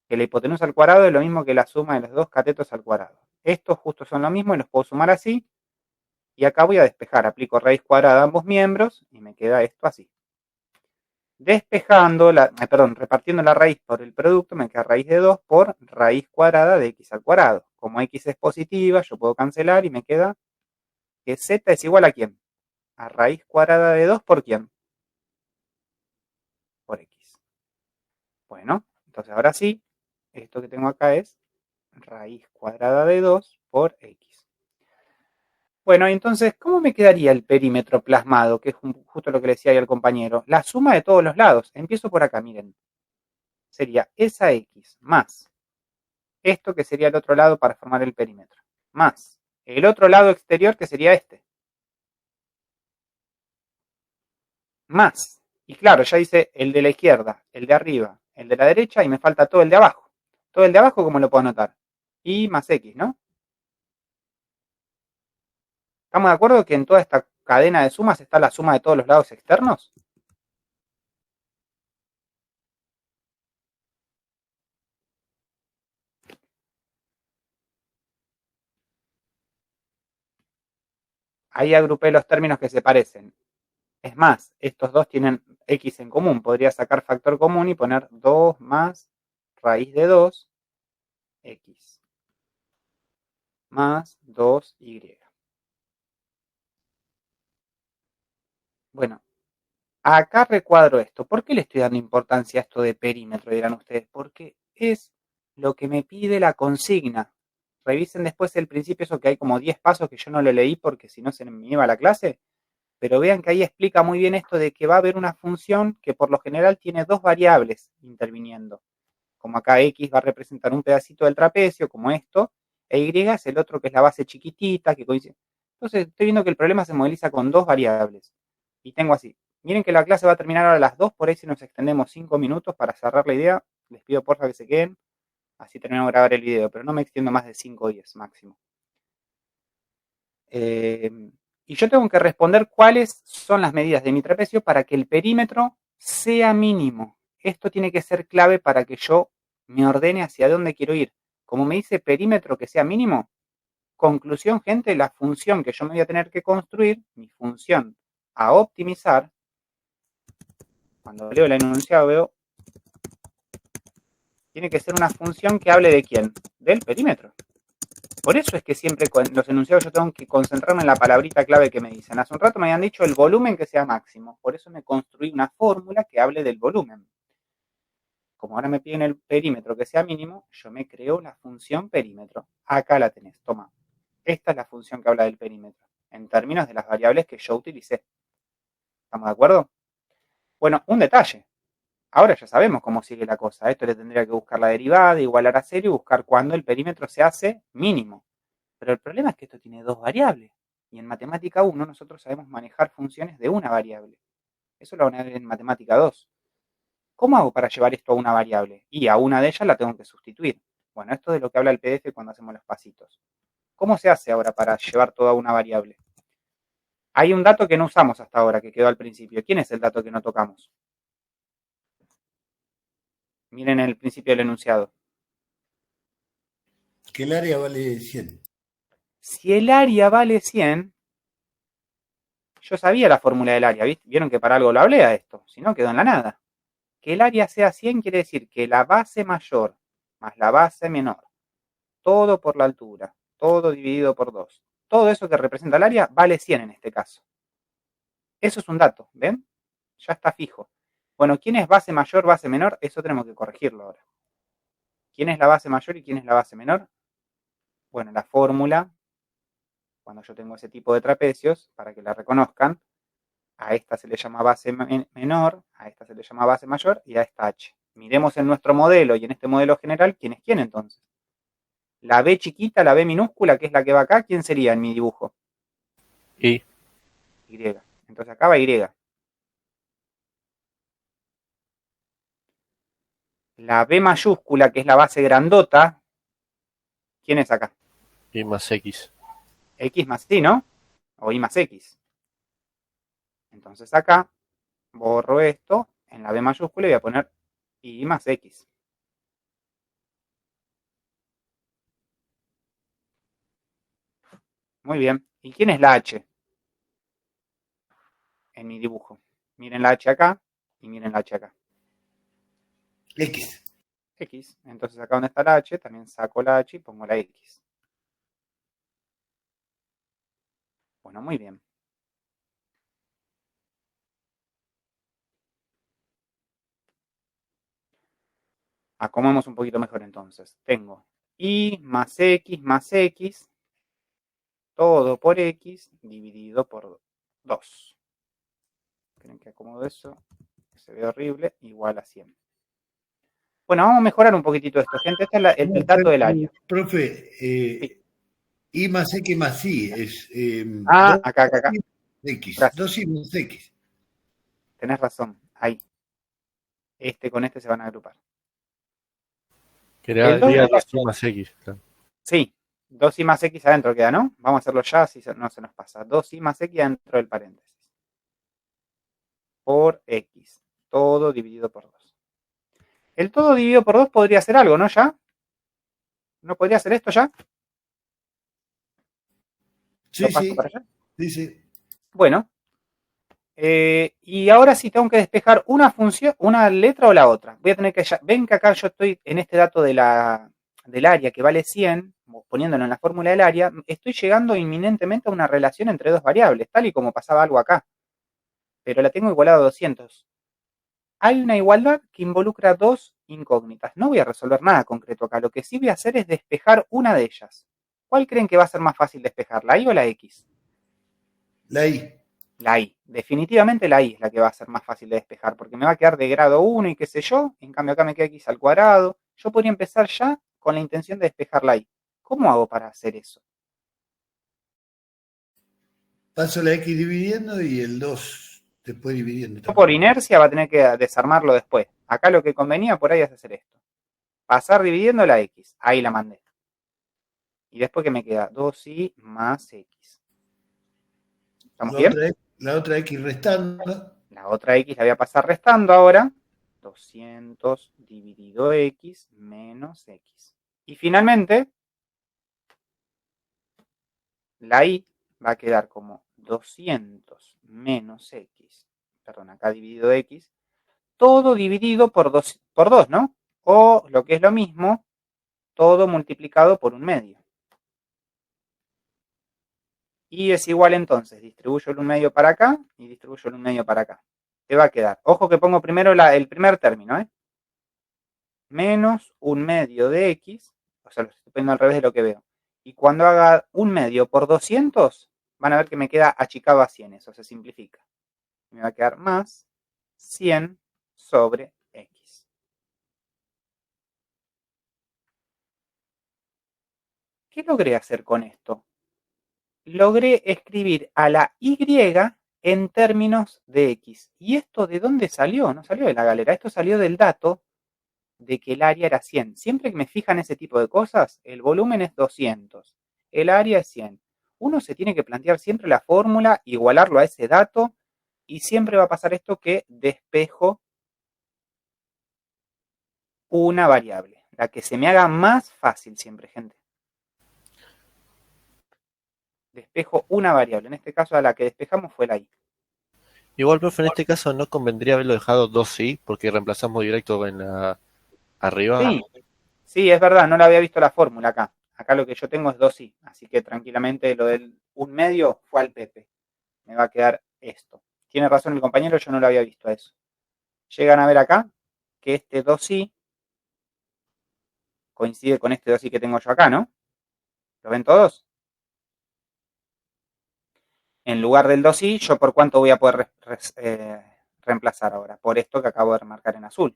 Que la hipotenusa al cuadrado es lo mismo que la suma de los dos catetos al cuadrado. Estos justo son lo mismo y los puedo sumar así. Y acá voy a despejar, aplico raíz cuadrada a ambos miembros y me queda esto así. Repartiendo la raíz por el producto, me queda raíz de 2 por raíz cuadrada de x al cuadrado. Como x es positiva, yo puedo cancelar y me queda que z es igual a ¿quién? A raíz cuadrada de 2 por ¿quién? Por x. Bueno, entonces ahora sí, esto que tengo acá es raíz cuadrada de 2 por x. Bueno, entonces, ¿cómo me quedaría el perímetro plasmado? Que es justo lo que le decía ahí al compañero. La suma de todos los lados. Empiezo por acá, miren. Sería esa x más esto que sería el otro lado para formar el perímetro. Más el otro lado exterior que sería este. Más. Y claro, ya dice el de la izquierda, el de arriba, el de la derecha y me falta todo el de abajo. Todo el de abajo, ¿cómo lo puedo anotar? Y más x, ¿no? ¿Estamos de acuerdo que en toda esta cadena de sumas está la suma de todos los lados externos? Ahí agrupé los términos que se parecen. Es más, estos dos tienen x en común. Podría sacar factor común y poner 2 más raíz de 2, x, más 2y. Bueno, acá recuadro esto. ¿Por qué le estoy dando importancia a esto de perímetro? Dirán ustedes. Porque es lo que me pide la consigna. Revisen después el principio, eso que hay como 10 pasos que yo no lo leí porque si no se me iba a la clase. Pero vean que ahí explica muy bien esto de que va a haber una función que por lo general tiene dos variables interviniendo. Como acá x va a representar un pedacito del trapecio, como esto, e y es el otro que es la base chiquitita, que coincide. Entonces estoy viendo que el problema se modeliza con dos variables. Y tengo así. Miren que la clase va a terminar ahora a las 2, por ahí si nos extendemos 5 minutos para cerrar la idea, les pido porfa que se queden, así terminamos de grabar el video, pero no me extiendo más de 5 o 10 máximo. Y yo tengo que responder cuáles son las medidas de mi trapecio para que el perímetro sea mínimo. Esto tiene que ser clave para que yo me ordene hacia dónde quiero ir. Como me dice perímetro que sea mínimo, conclusión, gente, la función que yo me voy a tener que construir, mi función a optimizar, cuando leo el enunciado veo, tiene que ser una función que hable de quién, del perímetro. Por eso es que siempre con los enunciados yo tengo que concentrarme en la palabrita clave que me dicen. Hace un rato me habían dicho el volumen que sea máximo. Por eso me construí una fórmula que hable del volumen. Como ahora me piden el perímetro que sea mínimo, yo me creo la función perímetro. Acá la tenés, toma. Esta es la función que habla del perímetro, en términos de las variables que yo utilicé. ¿Estamos de acuerdo? Bueno, un detalle. Ahora ya sabemos cómo sigue la cosa. A esto le tendría que buscar la derivada, igualar a 0 y buscar cuándo el perímetro se hace mínimo. Pero el problema es que esto tiene dos variables. Y en matemática 1 nosotros sabemos manejar funciones de una variable. Eso lo van a ver en matemática 2. ¿Cómo hago para llevar esto a una variable? Y a una de ellas la tengo que sustituir. Bueno, esto es de lo que habla el PDF cuando hacemos los pasitos. ¿Cómo se hace ahora para llevar todo a una variable? Hay un dato que no usamos hasta ahora, que quedó al principio. ¿Quién es el dato que no tocamos? Miren el principio del enunciado. Que el área vale 100. Si el área vale 100, yo sabía la fórmula del área, ¿viste? Vieron que para algo lo hablé a esto, si no quedó en la nada. Que el área sea 100 quiere decir que la base mayor más la base menor, todo por la altura, todo dividido por 2, todo eso que representa el área vale 100 en este caso. Eso es un dato, ¿ven? Ya está fijo. Bueno, ¿quién es base mayor, base menor? Eso tenemos que corregirlo ahora. ¿Quién es la base mayor y quién es la base menor? Bueno, la fórmula, cuando yo tengo ese tipo de trapecios, para que la reconozcan, a esta se le llama base menor, a esta se le llama base mayor y a esta H. Miremos en nuestro modelo y en este modelo general, ¿quién es quién entonces? La B chiquita, la B minúscula, que es la que va acá, ¿quién sería en mi dibujo? Y. Y. Entonces acá va Y. La B mayúscula, que es la base grandota, ¿quién es acá? Y más X. X más Y, ¿no? O Y más X. Entonces acá borro esto, en la B mayúscula y voy a poner Y más X. Muy bien. ¿Y quién es la H? En mi dibujo. Miren la H acá y miren la H acá. X. X. Entonces acá donde está la H, también saco la H y pongo la X. Bueno, muy bien. Acomodemos un poquito mejor entonces. Tengo y más X, todo por X dividido por 2. ¿Creen que acomodo eso? Se ve horrible, igual a 100. Bueno, vamos a mejorar un poquitito esto, gente. Este es el dato del área. Profe, Sí. I más X más Y es Acá. X. Gracias. 2Y más X. Tenés razón, ahí. Este con este se van a agrupar. Quería El dos- diga 2y más X. Claro. Sí, 2i más X adentro queda, ¿no? Vamos a hacerlo ya, si no se nos pasa. 2i más X adentro del paréntesis. Por X. Todo dividido por 2. El todo dividido por 2 podría ser algo, ¿no? ¿Ya? ¿No podría ser esto ya? Sí, ¿Lo paso sí. para allá? Sí, sí. Bueno. Y ahora sí tengo que despejar una función, una letra o la otra. Voy a tener que... Ven que acá yo estoy en este dato del área que vale 100, poniéndolo en la fórmula del área, estoy llegando inminentemente a una relación entre dos variables, tal y como pasaba algo acá. Pero la tengo igualada a 200. Hay una igualdad que involucra dos incógnitas. No voy a resolver nada concreto acá. Lo que sí voy a hacer es despejar una de ellas. ¿Cuál creen que va a ser más fácil despejar, la I o la X? La I. La I. Definitivamente la I es la que va a ser más fácil de despejar, porque me va a quedar de grado 1 y qué sé yo. En cambio acá me queda X al cuadrado. Yo podría empezar ya con la intención de despejar la I. ¿Cómo hago para hacer eso? Paso la X dividiendo y el 2 después dividiendo. Yo por inercia va a tener que desarmarlo después. Acá lo que convenía por ahí es hacer esto. Pasar dividiendo la X. Ahí la mandé. Y después que me queda 2i más X. ¿Estamos bien? La otra X restando. La otra X la voy a pasar restando ahora. 200 dividido X menos X. Y finalmente, la Y va a quedar como 200 menos X. Perdón, acá dividido X. Todo dividido por 2, ¿no? O lo que es lo mismo, todo multiplicado por 1/2. Y es igual entonces, distribuyo el 1/2 para acá y distribuyo el 1/2 para acá. Te va a quedar, ojo que pongo primero el primer término, menos 1/2 de X, o sea, lo estoy poniendo al revés de lo que veo. Y cuando haga 1/2 por 200, van a ver que me queda achicado a 100, eso se simplifica. Me va a quedar más 100 sobre X. ¿Qué logré hacer con esto? Logré escribir a la Y en términos de X. ¿Y esto de dónde salió? No salió de la galera, esto salió del dato de que el área era 100. Siempre que me fijan ese tipo de cosas, el volumen es 200, el área es 100. Uno se tiene que plantear siempre la fórmula, igualarlo a ese dato, y siempre va a pasar esto que despejo una variable, la que se me haga más fácil siempre, gente. Despejo una variable, en este caso a la que despejamos fue la I. Igual, profe, en este caso no convendría haberlo dejado 2y porque reemplazamos directo en la arriba. Sí, es verdad, no la había visto la fórmula acá. Acá lo que yo tengo es 2i, así que tranquilamente lo del 1/2 fue al Pepe. Me va a quedar esto. Tiene razón el compañero, yo no lo había visto a eso. Llegan a ver acá que este 2i coincide con este 2i que tengo yo acá, ¿no? ¿Lo ven todos? En lugar del 2i, ¿yo por cuánto voy a poder reemplazar ahora? Por esto que acabo de remarcar en azul.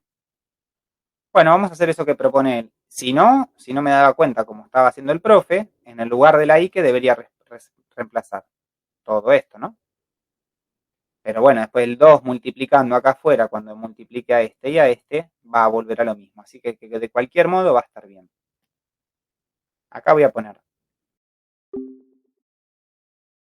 Bueno, vamos a hacer eso que propone él. Si no me daba cuenta, como estaba haciendo el profe, en el lugar de la i que debería reemplazar todo esto, ¿no? Pero bueno, después el 2 multiplicando acá afuera, cuando multiplique a este y a este, va a volver a lo mismo. Así que de cualquier modo va a estar bien. Acá voy a poner